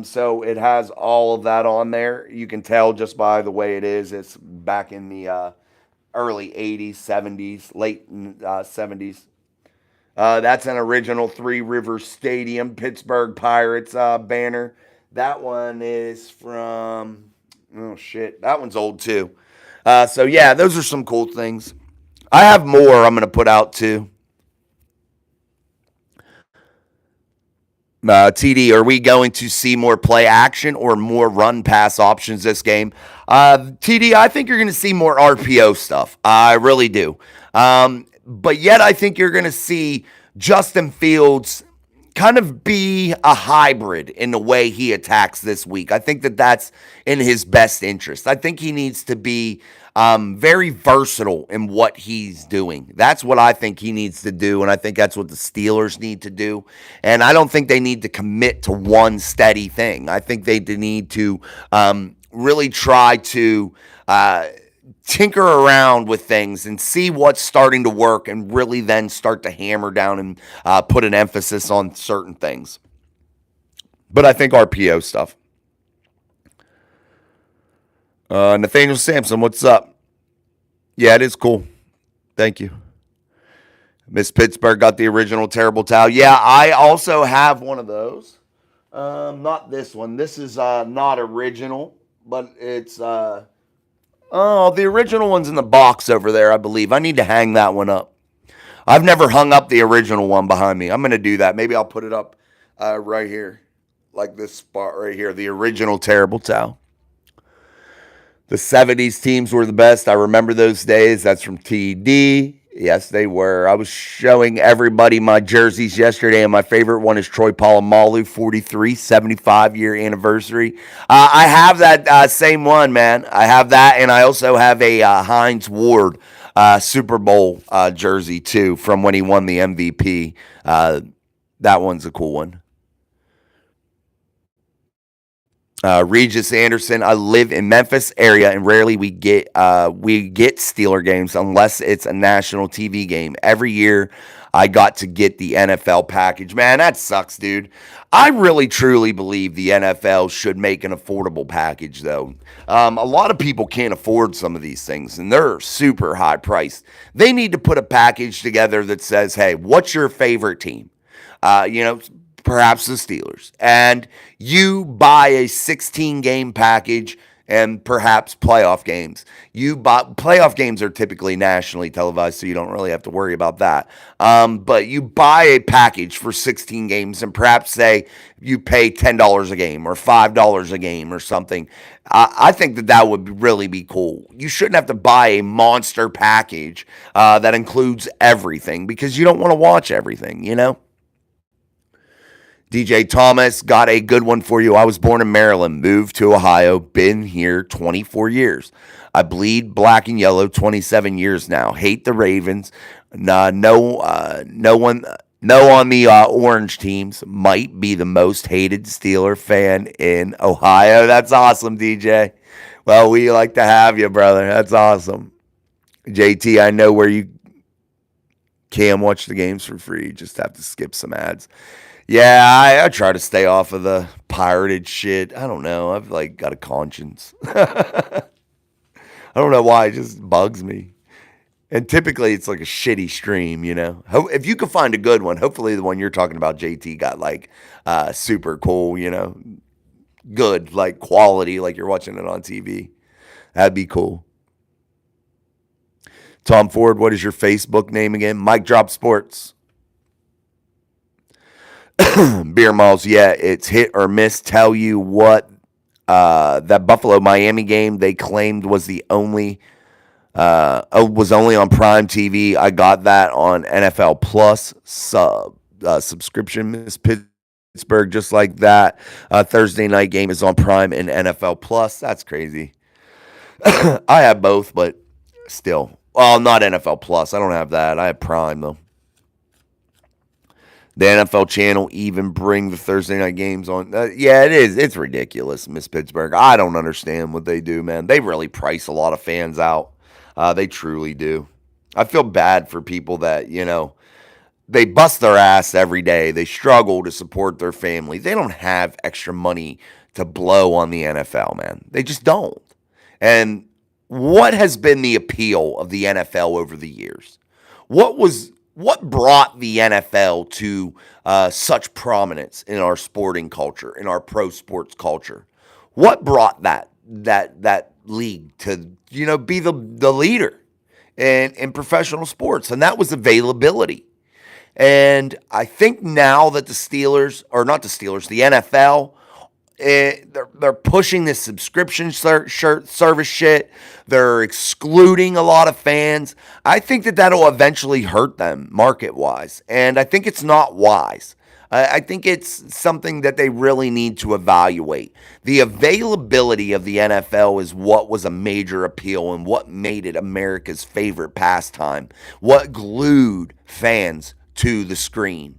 [SPEAKER 1] So it has all of that on there. You can tell just by the way it is. It's back in the early 80s, 70s, late 70s. That's an original Three Rivers Stadium Pittsburgh Pirates banner. That one is from, oh shit, that one's old too. So yeah, those are some cool things. I have more I'm going to put out too. TD, are we going to see more play action or more run pass options this game? TD, I think you're going to see more RPO stuff. I really do. But yet, I think you're going to see Justin Fields kind of be a hybrid in the way he attacks this week. I think that that's in his best interest. I think he needs to be very versatile in what he's doing. That's what I think he needs to do, and I think that's what the Steelers need to do. And I don't think they need to commit to one steady thing. I think they need to really try to tinker around with things and see what's starting to work and really then start to hammer down and put an emphasis on certain things. But I think RPO stuff. Nathaniel Sampson, what's up? Yeah, it is cool. Thank you. Miss Pittsburgh got the original terrible towel. Yeah, I also have one of those. Not this one. This is not original, but it's the original one's in the box over there, I believe. I need to hang that one up. I've never hung up the original one behind me. I'm going to do that. Maybe I'll put it up right here, like this spot right here, the original terrible towel. The 70s teams were the best. I remember those days. That's from TD. Yes, they were. I was showing everybody my jerseys yesterday, and my favorite one is Troy Polamalu, 43, 75-year anniversary. I have that same one, man. I have that, and I also have a Hines Ward Super Bowl jersey, too, from when he won the MVP. That one's a cool one. Regis Anderson. I live in Memphis area, and rarely we get Steeler games unless it's a national TV game. Every year, I got to get the NFL package. Man, that sucks, dude. I really truly believe the NFL should make an affordable package, though. A lot of people can't afford some of these things, and they're super high priced. They need to put a package together that says, "Hey, what's your favorite team?" Perhaps the Steelers, and you buy a 16-game package and perhaps playoff games. Playoff games are typically nationally televised, so you don't really have to worry about that. But you buy a package for 16 games, and perhaps say you pay $10 a game or $5 a game or something. I think that would really be cool. You shouldn't have to buy a monster package that includes everything because you don't want to watch everything, you know? DJ Thomas, got a good one for you. I was born in Maryland, moved to Ohio, been here 24 years. I bleed black and yellow 27 years now. Hate the Ravens. No one on the orange teams. Might be the most hated Steeler fan in Ohio. That's awesome, DJ. Well, we like to have you, brother. That's awesome. JT, I know where you can watch the games for free. You just have to skip some ads. Yeah, I try to stay off of the pirated shit. I don't know. I've got a conscience. I don't know why. It just bugs me. And typically it's like a shitty stream, you know. If you can find a good one, hopefully the one you're talking about, JT, got like super cool, you know, good, like quality, like you're watching it on TV. That'd be cool. Tom Ford, what is your Facebook name again? Mike Drop Sports. Beer Malls, yeah, it's hit or miss. Tell you what, that Buffalo Miami game they claimed was the only was only on Prime TV. I got that on NFL Plus subscription. Miss Pittsburgh, just like that. Thursday night game is on Prime and NFL Plus. That's crazy. I have both, but still. Well, not NFL Plus. I don't have that. I have Prime though. The NFL channel even bring the Thursday night games on. Yeah, it is. It's ridiculous, Miss Pittsburgh. I don't understand what they do, man. They really price a lot of fans out. They truly do. I feel bad for people that, you know, they bust their ass every day. They struggle to support their family. They don't have extra money to blow on the NFL, man. They just don't. And what has been the appeal of the NFL over the years? What brought the NFL to such prominence in our sporting culture, in our pro sports culture? What brought that league to, you know, be the leader in professional sports? And that was availability. And I think now that the Steelers, or not the Steelers, the NFL, they're pushing this subscription service shit. They're excluding a lot of fans. I think that that'll eventually hurt them market wise, and I think it's not wise. I think it's something that they really need to evaluate. The availability of the NFL is what was a major appeal and what made it America's favorite pastime, what glued fans to the screen.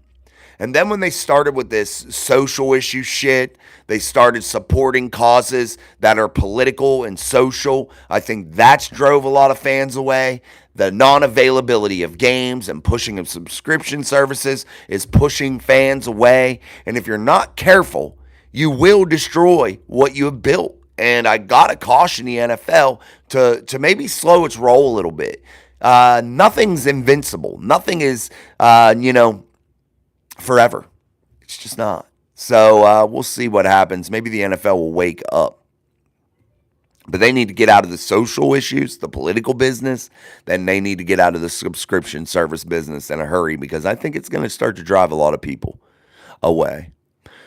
[SPEAKER 1] And then when they started with this social issue shit, they started supporting causes that are political and social. I think that's drove a lot of fans away. The non-availability of games and pushing of subscription services is pushing fans away. And if you're not careful, you will destroy what you have built. And I gotta caution the NFL to maybe slow its roll a little bit. Nothing's invincible. Nothing is, forever. It's just not. So we'll see what happens. Maybe the NFL will wake up. But they need to get out of the social issues, the political business. Then they need to get out of the subscription service business in a hurry because I think it's going to start to drive a lot of people away.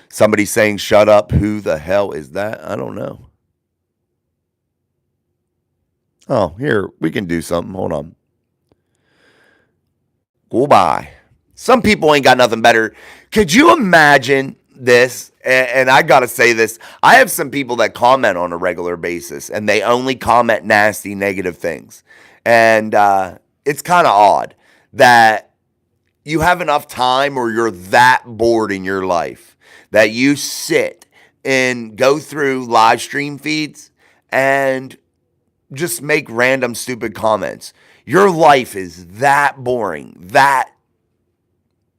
[SPEAKER 1] Somebody saying, shut up. Who the hell is that? I don't know. Oh, here, we can do something. Hold on. Goodbye. Some people ain't got nothing better. Could you imagine this? And I got to say this. I have some people that comment on a regular basis, and they only comment nasty, negative things. And it's kind of odd that you have enough time or you're that bored in your life that you sit and go through live stream feeds and just make random stupid comments. Your life is that boring, that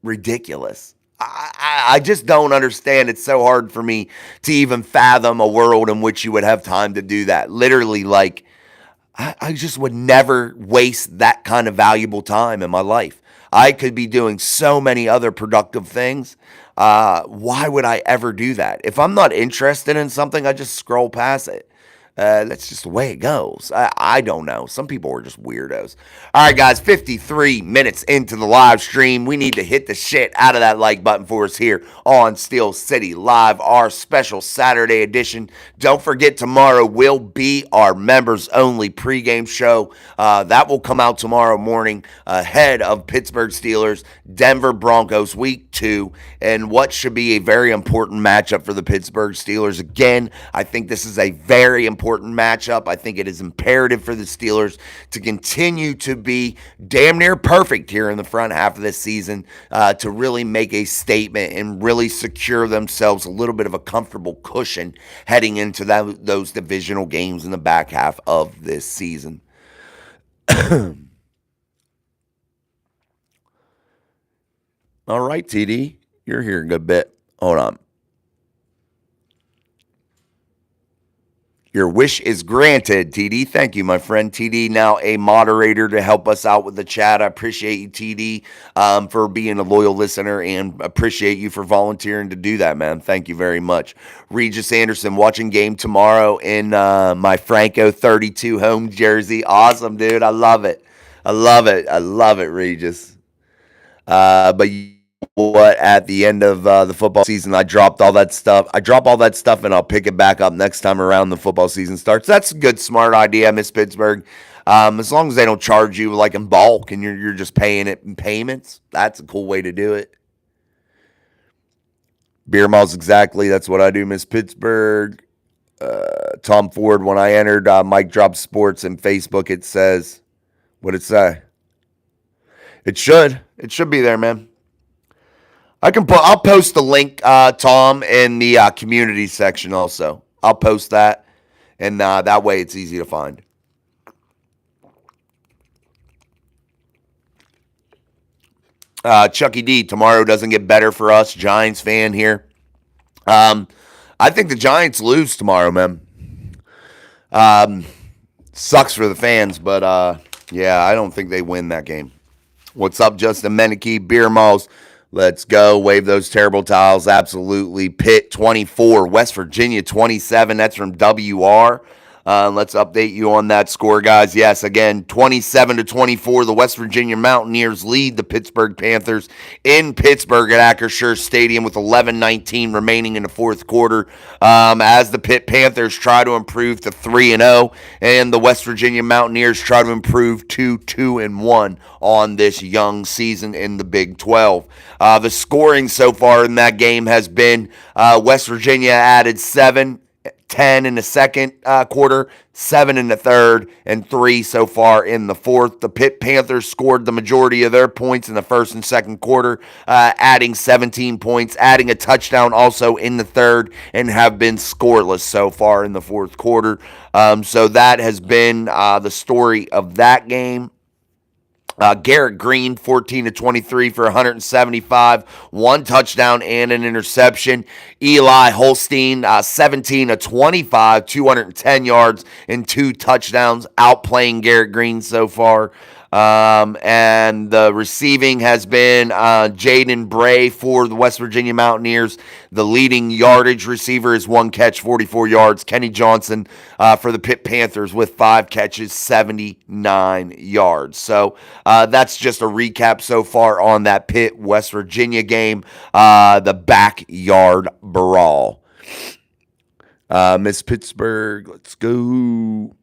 [SPEAKER 1] ridiculous. I just don't understand. It's so hard for me to even fathom a world in which you would have time to do that. Literally, like, I just would never waste that kind of valuable time in my life. I could be doing so many other productive things. Why would I ever do that? If I'm not interested in something, I just scroll past it. That's just the way it goes. I don't know. Some people are just weirdos. All right, guys, 53 minutes into the live stream. We need to hit the shit out of that like button for us here on Steel City Live, our special Saturday edition. Don't forget, tomorrow will be our members only pregame show. That will come out tomorrow morning ahead of Pittsburgh Steelers, Denver Broncos week 2, and what should be a very important matchup for the Pittsburgh Steelers. Again, I think this is a very important matchup. I think it is imperative for the Steelers to continue to be damn near perfect here in the front half of this season to really make a statement and really secure themselves a little bit of a comfortable cushion heading into those divisional games in the back half of this season. All right, TD, you're here a good bit. Hold on. Your wish is granted, TD. Thank you, my friend. TD, now a moderator to help us out with the chat. I appreciate you, TD, for being a loyal listener, and appreciate you for volunteering to do that, man. Thank you very much. Regis Anderson, watching game tomorrow in my Franco 32 home jersey. Awesome, dude. I love it. I love it. I love it, Regis. But you know what? At the end of the football season, I dropped all that stuff. I drop all that stuff, and I'll pick it back up next time around the football season starts. That's a good, smart idea, Miss Pittsburgh. As long as they don't charge you like in bulk and you're just paying it in payments, that's a cool way to do it. Beer miles, exactly. That's what I do, Miss Pittsburgh. Tom Ford, when I entered Mike Drop Sports and Facebook, it says, what'd it say? It should. It should be there, man. I'll post the link, Tom, in the community section also. I'll post that, and that way it's easy to find. Chucky D, tomorrow doesn't get better for us, Giants fan here. I think the Giants lose tomorrow, man. Sucks for the fans, but yeah, I don't think they win that game. What's up, Justin Menike? Beer Malls. Let's go. Wave those terrible towels. Absolutely. Pitt 24, West Virginia 27. That's from WR. Let's update you on that score, guys. Yes, again, 27-24. The West Virginia Mountaineers lead the Pittsburgh Panthers in Pittsburgh at Acrisure Stadium with 11:19 remaining in the fourth quarter. As the Pitt Panthers try to improve to 3-0, and the West Virginia Mountaineers try to improve to 2-1 on this young season in the Big 12. The scoring so far in that game has been West Virginia added 10 in the second quarter, 7 in the third, and 3 so far in the fourth. The Pitt Panthers scored the majority of their points in the first and second quarter, adding 17 points, adding a touchdown also in the third, and have been scoreless so far in the fourth quarter. So that has been the story of that game. Garrett Green, 14-23 for 175, 1 touchdown and an interception. Eli Holstein, 17-25, 210 yards and 2 touchdowns, outplaying Garrett Green so far. And the receiving has been Jaden Bray for the West Virginia Mountaineers. The leading yardage receiver is 1 catch, 44 yards. Kenny Johnson for the Pitt Panthers with 5 catches, 79 yards. So that's just a recap so far on that Pitt West Virginia game, the backyard brawl. Miss Pittsburgh, let's go.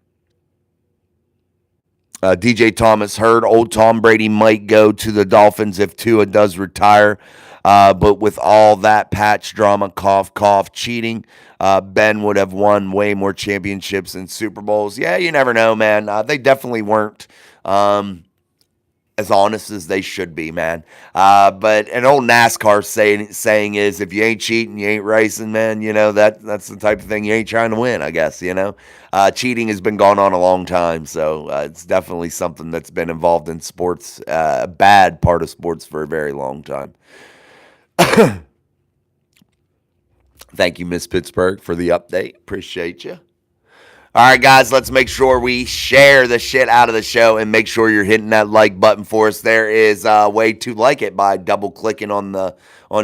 [SPEAKER 1] DJ Thomas heard old Tom Brady might go to the Dolphins if Tua does retire. But with all that patch drama, cough, cough, cheating, Ben would have won way more championships and Super Bowls. Yeah, you never know, man. They definitely weren't as honest as they should be, man. But an old NASCAR saying is, if you ain't cheating, you ain't racing, man. You know, that's the type of thing you ain't trying to win, I guess, you know. Cheating has been going on a long time, so it's definitely something that's been involved in sports, a bad part of sports for a very long time. Thank you, Miss Pittsburgh, for the update. Appreciate you. All right, guys, let's make sure we share the shit out of the show and make sure you're hitting that like button for us. There is a way to like it by double-clicking on the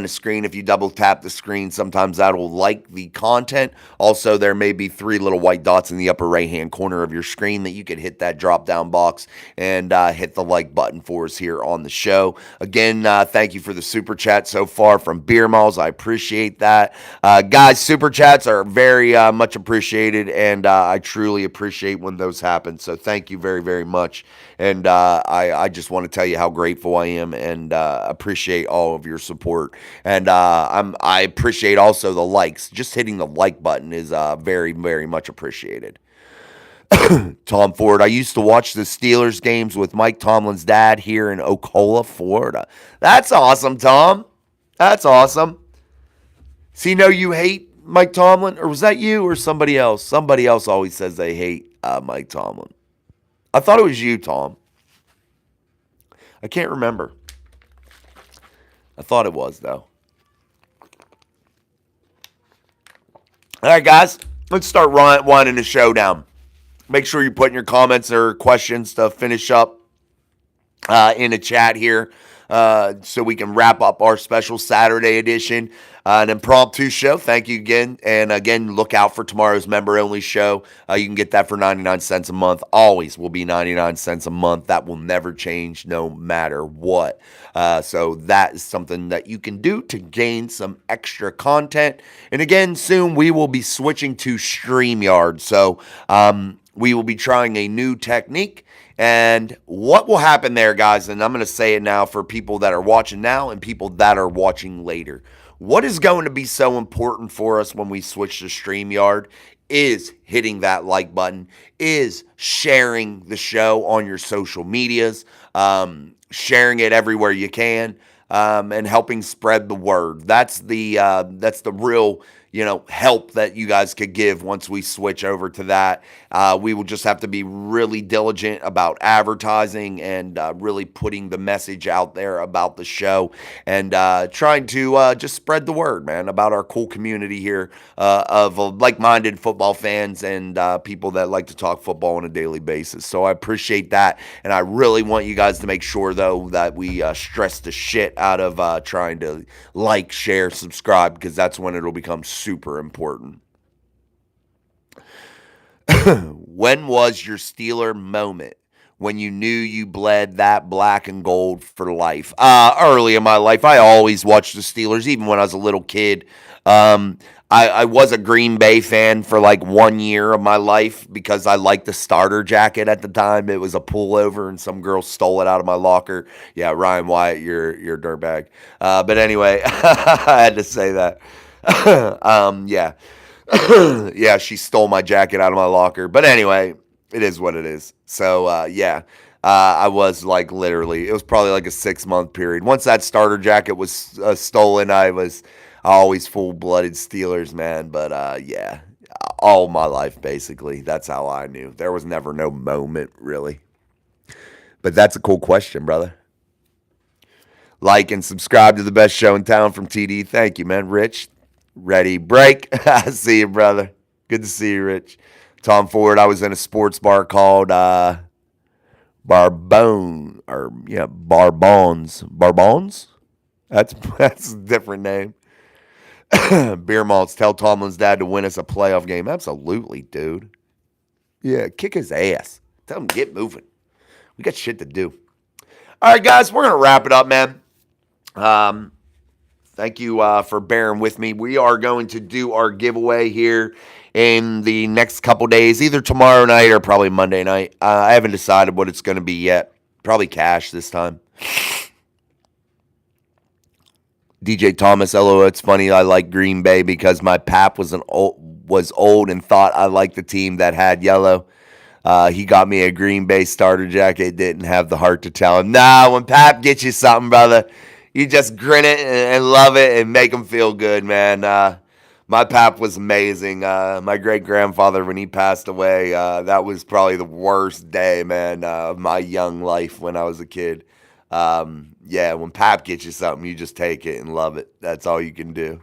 [SPEAKER 1] screen. If you double-tap the screen, sometimes that will like the content. Also, there may be 3 little white dots in the upper right-hand corner of your screen that you can hit that drop-down box and hit the like button for us here on the show. Again, thank you for the super chat so far from Beer Malls. I appreciate that. Guys, super chats are very much appreciated, and I truly appreciate when those happen. So thank you very, very much. And I just want to tell you how grateful I am and appreciate all of your support. And I appreciate also the likes. Just hitting the like button is very, very much appreciated. Tom Ford, I used to watch the Steelers games with Mike Tomlin's dad here in Ocala, Florida. That's awesome, Tom. That's awesome. So you know you hate Mike Tomlin? Or was that you or somebody else? Somebody else always says they hate Mike Tomlin. I thought it was you, Tom. I can't remember. I thought it was, though. All right, guys. let's start winding the show down. Make sure you put in your comments or questions to finish up in the chat here so we can wrap up our special Saturday edition. An impromptu show. Thank you again. And again, look out for tomorrow's member only show. You can get that for 99 cents a month. Always will be 99 cents a month. That will never change no matter what. So that is something that you can do to gain some extra content. And again, soon we will be switching to StreamYard. So we will be trying a new technique. And what will happen there, guys, and I'm going to say it now for people that are watching now and people that are watching later. What is going to be so important for us when we switch to StreamYard is hitting that like button, is sharing the show on your social medias, sharing it everywhere you can, and helping spread the word. That's the real help that you guys could give once we switch over to that. We will just have to be really diligent about advertising and really putting the message out there about the show and trying to just spread the word, man, about our cool community here of like-minded football fans and people that like to talk football on a daily basis. So I appreciate that, and I really want you guys to make sure, though, that we stress the shit out of trying to like, share, subscribe, because that's when it'll become super important. When was your Steeler moment when you knew you bled that black and gold for life? Early in my life, I always watched the Steelers, even when I was a little kid. I was a Green Bay fan for like 1 year of my life because I liked the starter jacket at the time. It was a pullover, and some girl stole it out of my locker. Yeah, Ryan Wyatt, you're a dirtbag. But anyway, I had to say that. Yeah. Yeah, she stole my jacket out of my locker. But anyway, it is what it is. So, yeah. I was like literally, it was probably like a 6-month period. Once that starter jacket was stolen, I was always full-blooded Steelers, man. But yeah, all my life, basically. That's how I knew. There was never no moment, really. But that's a cool question, brother. Like and subscribe to the best show in town from TD. Thank you, man. Rich, ready, break. I see you, brother. Good to see you, Rich. Tom Ford, I was in a sports bar called Barbone, or yeah, Barbons. Barbons? That's a different name. Beer malts, tell Tomlin's dad to win us a playoff game. Absolutely, dude. Yeah, kick his ass. Tell him get moving. We got shit to do. All right, guys, we're going to wrap it up, man. Thank you for bearing with me. We are going to do our giveaway here in the next couple days, either tomorrow night or probably Monday night. I haven't decided what it's going to be yet. Probably cash this time. DJ Thomas, LO, it's funny. I like Green Bay because my pap was old and thought I liked the team that had yellow. He got me a Green Bay starter jacket. Didn't have the heart to tell him. Nah, when Pap gets you something, brother, you just grin it and love it and make him feel good, man. My Pap was amazing. My great-grandfather, when he passed away, that was probably the worst day, man, of my young life when I was a kid. Yeah, when Pap gets you something, you just take it and love it. That's all you can do.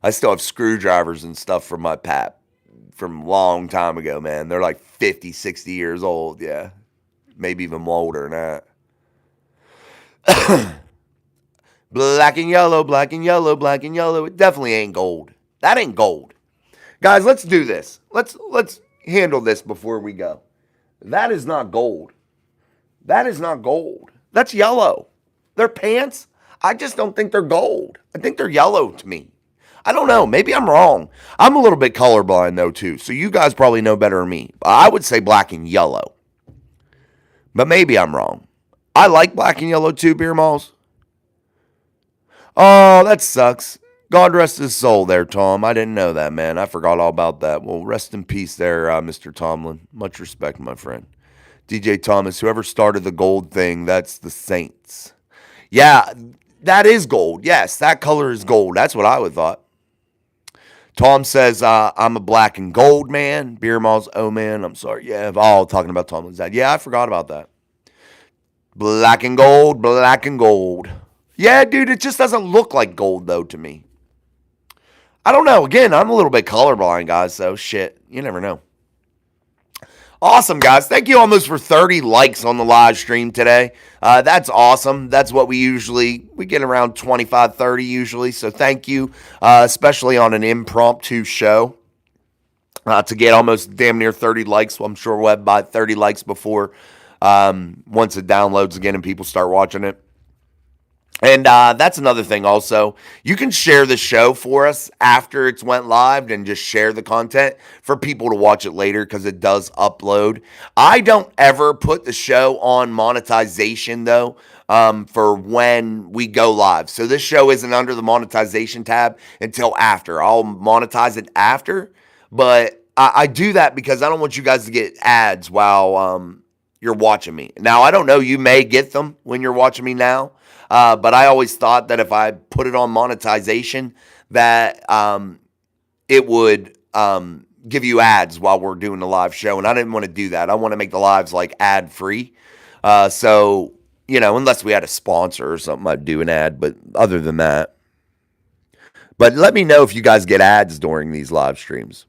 [SPEAKER 1] I still have screwdrivers and stuff from my Pap from a long time ago, man. They're like 50, 60 years old, yeah. Maybe even older than that. Black and yellow, black and yellow, black and yellow. It definitely ain't gold. That ain't gold. Guys, let's do this. Let's handle this before we go. That is not gold. That is not gold. That's yellow. Their pants, I just don't think they're gold. I think they're yellow to me. I don't know. Maybe I'm wrong. I'm a little bit colorblind, though, too. So you guys probably know better than me. I would say black and yellow. But maybe I'm wrong. I like black and yellow, too, Beer Malls. Oh, that sucks. God rest his soul there, Tom. I didn't know that, man. I forgot all about that. Well, rest in peace there, Mr. Tomlin. Much respect, my friend. DJ Thomas, whoever started the gold thing, that's the Saints. Yeah, that is gold. Yes, that color is gold. That's what I would thought. Tom says, I'm a black and gold man. Beer Malls, oh man, I'm sorry. Yeah, all talking about Tomlin's dad. Yeah, I forgot about that. Black and gold, black and gold. Yeah, dude, it just doesn't look like gold, though, to me. I don't know. Again, I'm a little bit colorblind, guys, so shit. You never know. Awesome, guys. Thank you almost for 30 likes on the live stream today. That's awesome. That's what we get around 25, 30 usually. So thank you, especially on an impromptu show. To get almost damn near 30 likes. Well, I'm sure we'll have about 30 likes before once it downloads again and people start watching it. And that's another thing also. You can share the show for us after it's went live and just share the content for people to watch it later because it does upload. I don't ever put the show on monetization though for when we go live. So this show isn't under the monetization tab until after. I'll monetize it after, but I do that because I don't want you guys to get ads while you're watching me. Now, I don't know. You may get them when you're watching me now. But I always thought that if I put it on monetization, that it would give you ads while we're doing the live show. And I didn't want to do that. I want to make the lives like ad free. So, unless we had a sponsor or something, I'd do an ad. But other than that, but let me know if you guys get ads during these live streams.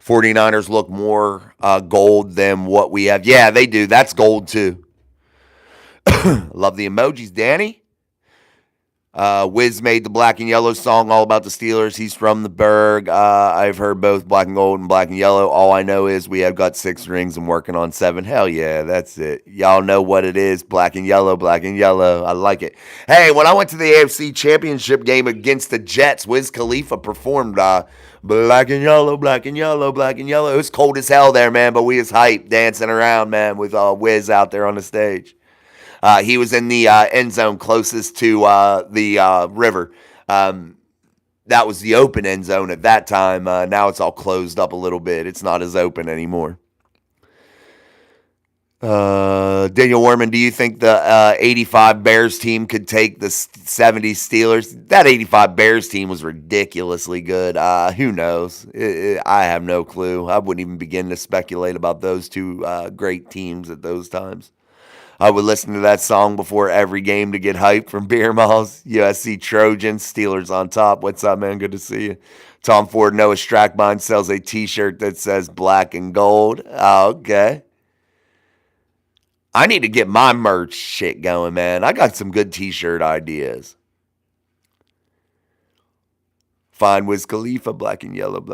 [SPEAKER 1] 49ers look more gold than what we have. Yeah, they do. That's gold too. Love the emojis, Danny. Wiz made the Black and Yellow song all about the Steelers. He's from the Berg. I've heard both Black and Gold and Black and Yellow. All I know is we have got 6 rings and working on 7. Hell yeah, that's it. Y'all know what it is. Black and Yellow, Black and Yellow. I like it. Hey, when I went to the AFC Championship game against the Jets, Wiz Khalifa performed Black and Yellow, Black and Yellow, Black and Yellow. It was cold as hell there, man, but we was hyped dancing around, man, with Wiz out there on the stage. He was in the end zone closest to the river. That was the open end zone at that time. Now it's all closed up a little bit. It's not as open anymore. Daniel Warman, do you think the 85 Bears team could take the 70 Steelers? That 85 Bears team was ridiculously good. Who knows? I have no clue. I wouldn't even begin to speculate about those two great teams at those times. I would listen to that song before every game to get hyped from Beer Miles. USC Trojans, Steelers on top. What's up, man? Good to see you. Tom Ford, Noah Strackbine sells a t-shirt that says black and gold. Oh, okay. I need to get my merch shit going, man. I got some good t-shirt ideas. Fine Wiz Khalifa, black and yellow,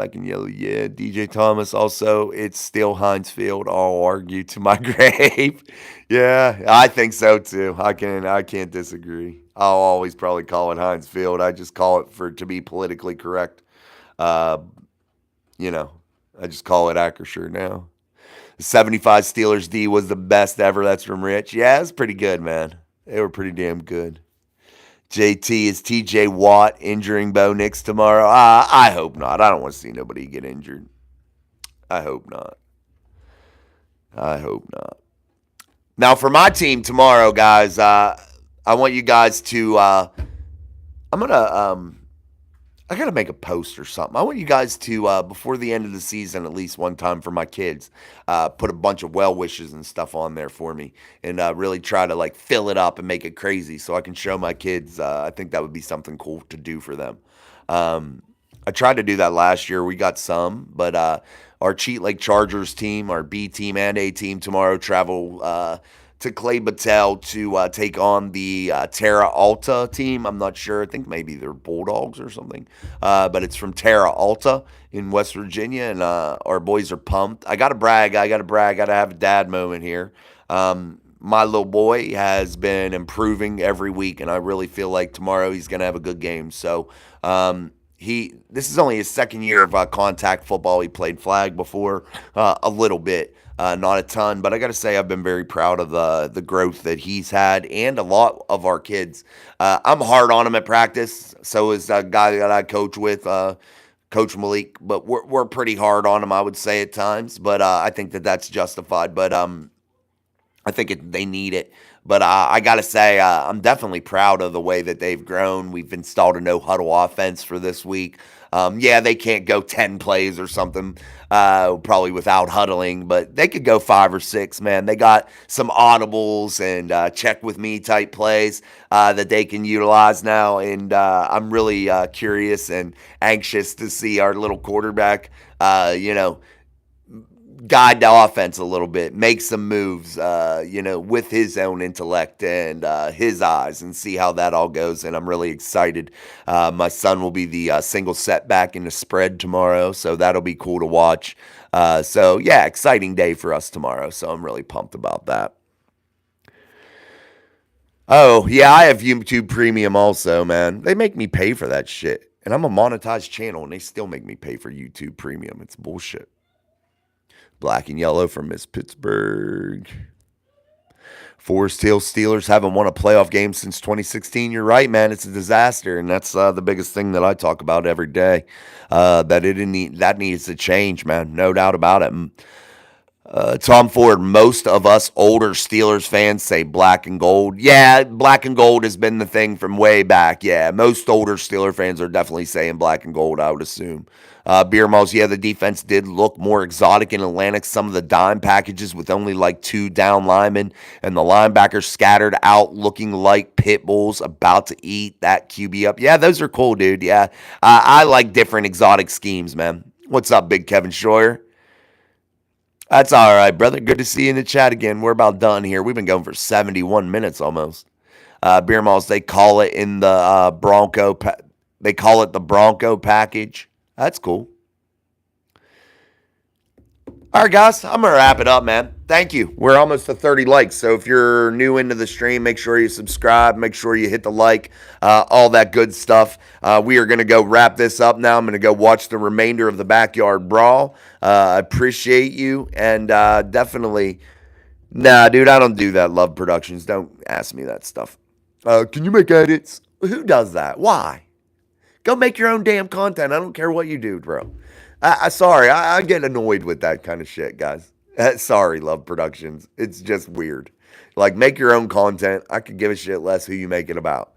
[SPEAKER 1] yeah. DJ Thomas also, it's still Heinz Field. I'll argue to my grave. Yeah, I think so too. I can't disagree. I'll always probably call it Heinz Field. I just call it to be politically correct. Uh, I just call it Acrisure now. The 75 Steelers D was the best ever. That's from Rich. Yeah, it's pretty good, man. They were pretty damn good. JT, is TJ Watt injuring Bo Nix tomorrow? I hope not. I don't want to see nobody get injured. I hope not. Now, for my team tomorrow, guys, I want you guys to. I got to make a post or something. I want you guys to, before the end of the season, at least one time for my kids, put a bunch of well wishes and stuff on there for me and really try to fill it up and make it crazy so I can show my kids. I think that would be something cool to do for them. I tried to do that last year. We got some, but our Cheat Lake Chargers team, our B team and A team tomorrow travel to Clay Battelle to take on the Terra Alta team. I'm not sure. I think maybe they're Bulldogs or something. But it's from Terra Alta in West Virginia, and our boys are pumped. I got to brag. I got to have a dad moment here. My little boy has been improving every week, and I really feel like tomorrow he's going to have a good game. So this is only his second year of contact football. He played flag before a little bit. Not a ton, but I got to say I've been very proud of the growth that he's had and a lot of our kids. I'm hard on him at practice. So is a guy that I coach with, Coach Malik, but we're pretty hard on him, I would say at times. But I think that's justified. But I think they need it. But I got to say, I'm definitely proud of the way that they've grown. We've installed a no huddle offense for this week. Yeah, they can't go 10 plays or something, probably without huddling, but they could go 5 or 6, man. They got some audibles and check with me type plays that they can utilize now. And I'm really curious and anxious to see our little quarterback, guide the offense a little bit, make some moves, with his own intellect and his eyes, and see how that all goes. And I'm really excited. My son will be the single setback in the spread tomorrow, so that'll be cool to watch. So yeah, exciting day for us tomorrow. So I'm really pumped about that. Oh yeah, I have YouTube Premium also, man. They make me pay for that shit, and I'm a monetized channel, and they still make me pay for YouTube Premium. It's bullshit. Black and yellow from Miss Pittsburgh. Forest Hill Steelers haven't won a playoff game since 2016. You're right, man. It's a disaster, and that's the biggest thing that I talk about every day. That needs to change, man. No doubt about it. Tom Ford, most of us older Steelers fans say black and gold. Yeah, black and gold has been the thing from way back. Yeah, most older Steeler fans are definitely saying black and gold, I would assume. Beer Malls, yeah, the defense did look more exotic in Atlantic. Some of the dime packages with only like 2 down linemen and the linebackers scattered out looking like pit bulls about to eat that QB up. Yeah, those are cool, dude. Yeah, I like different exotic schemes, man. What's up, Big Kevin Schroyer? That's all right, brother. Good to see you in the chat again. We're about done here. We've been going for 71 minutes almost. Beer Malls, they call it in the they call it the Bronco package. That's cool. All right, guys, I'm going to wrap it up, man. Thank you. We're almost to 30 likes. So if you're new into the stream, make sure you subscribe. Make sure you hit the like, all that good stuff. We are going to go wrap this up now. I'm going to go watch the remainder of the Backyard Brawl. I appreciate you. And definitely, nah, dude, I don't do that, Love Productions. Don't ask me that stuff. Can you make edits? Who does that? Why? Go make your own damn content. I don't care what you do, bro. Sorry, I get annoyed with that kind of shit, guys. Sorry, Love Productions. It's just weird. Like, make your own content. I could give a shit less who you make it about.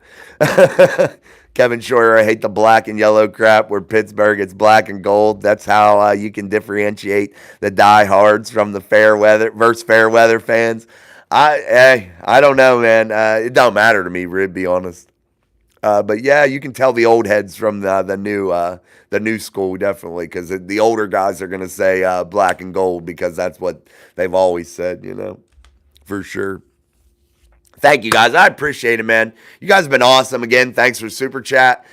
[SPEAKER 1] Kevin Schroyer, I hate the black and yellow crap. Where Pittsburgh, it's black and gold. That's how you can differentiate the diehards from the fair weather versus fair weather fans. I don't know, man. It don't matter to me, to be honest. But yeah, you can tell the old heads from the new school, definitely, because the older guys are gonna say black and gold because that's what they've always said, for sure. Thank you, guys. I appreciate it, man. You guys have been awesome. Again, thanks for Super Chat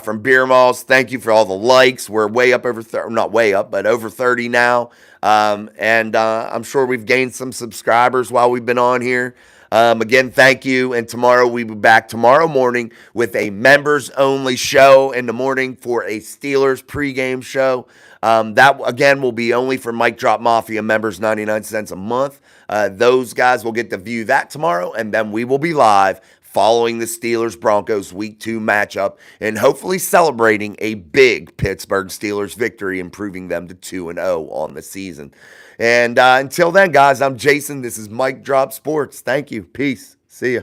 [SPEAKER 1] from Beer Malls. Thank you for all the likes. We're way up over, not way up, but over 30 now. And I'm sure we've gained some subscribers while we've been on here. Again, thank you. And tomorrow we'll be back tomorrow morning with a members only show in the morning for a Steelers pregame show. That again will be only for Mike Drop Mafia members, 99 cents a month. Those guys will get to view that tomorrow, and then we will be live following the Steelers Broncos Week 2 matchup and hopefully celebrating a big Pittsburgh Steelers victory, improving them to 2-0 on the season. And until then, guys, I'm Jason. This is Mike Drop Sports. Thank you. Peace. See ya.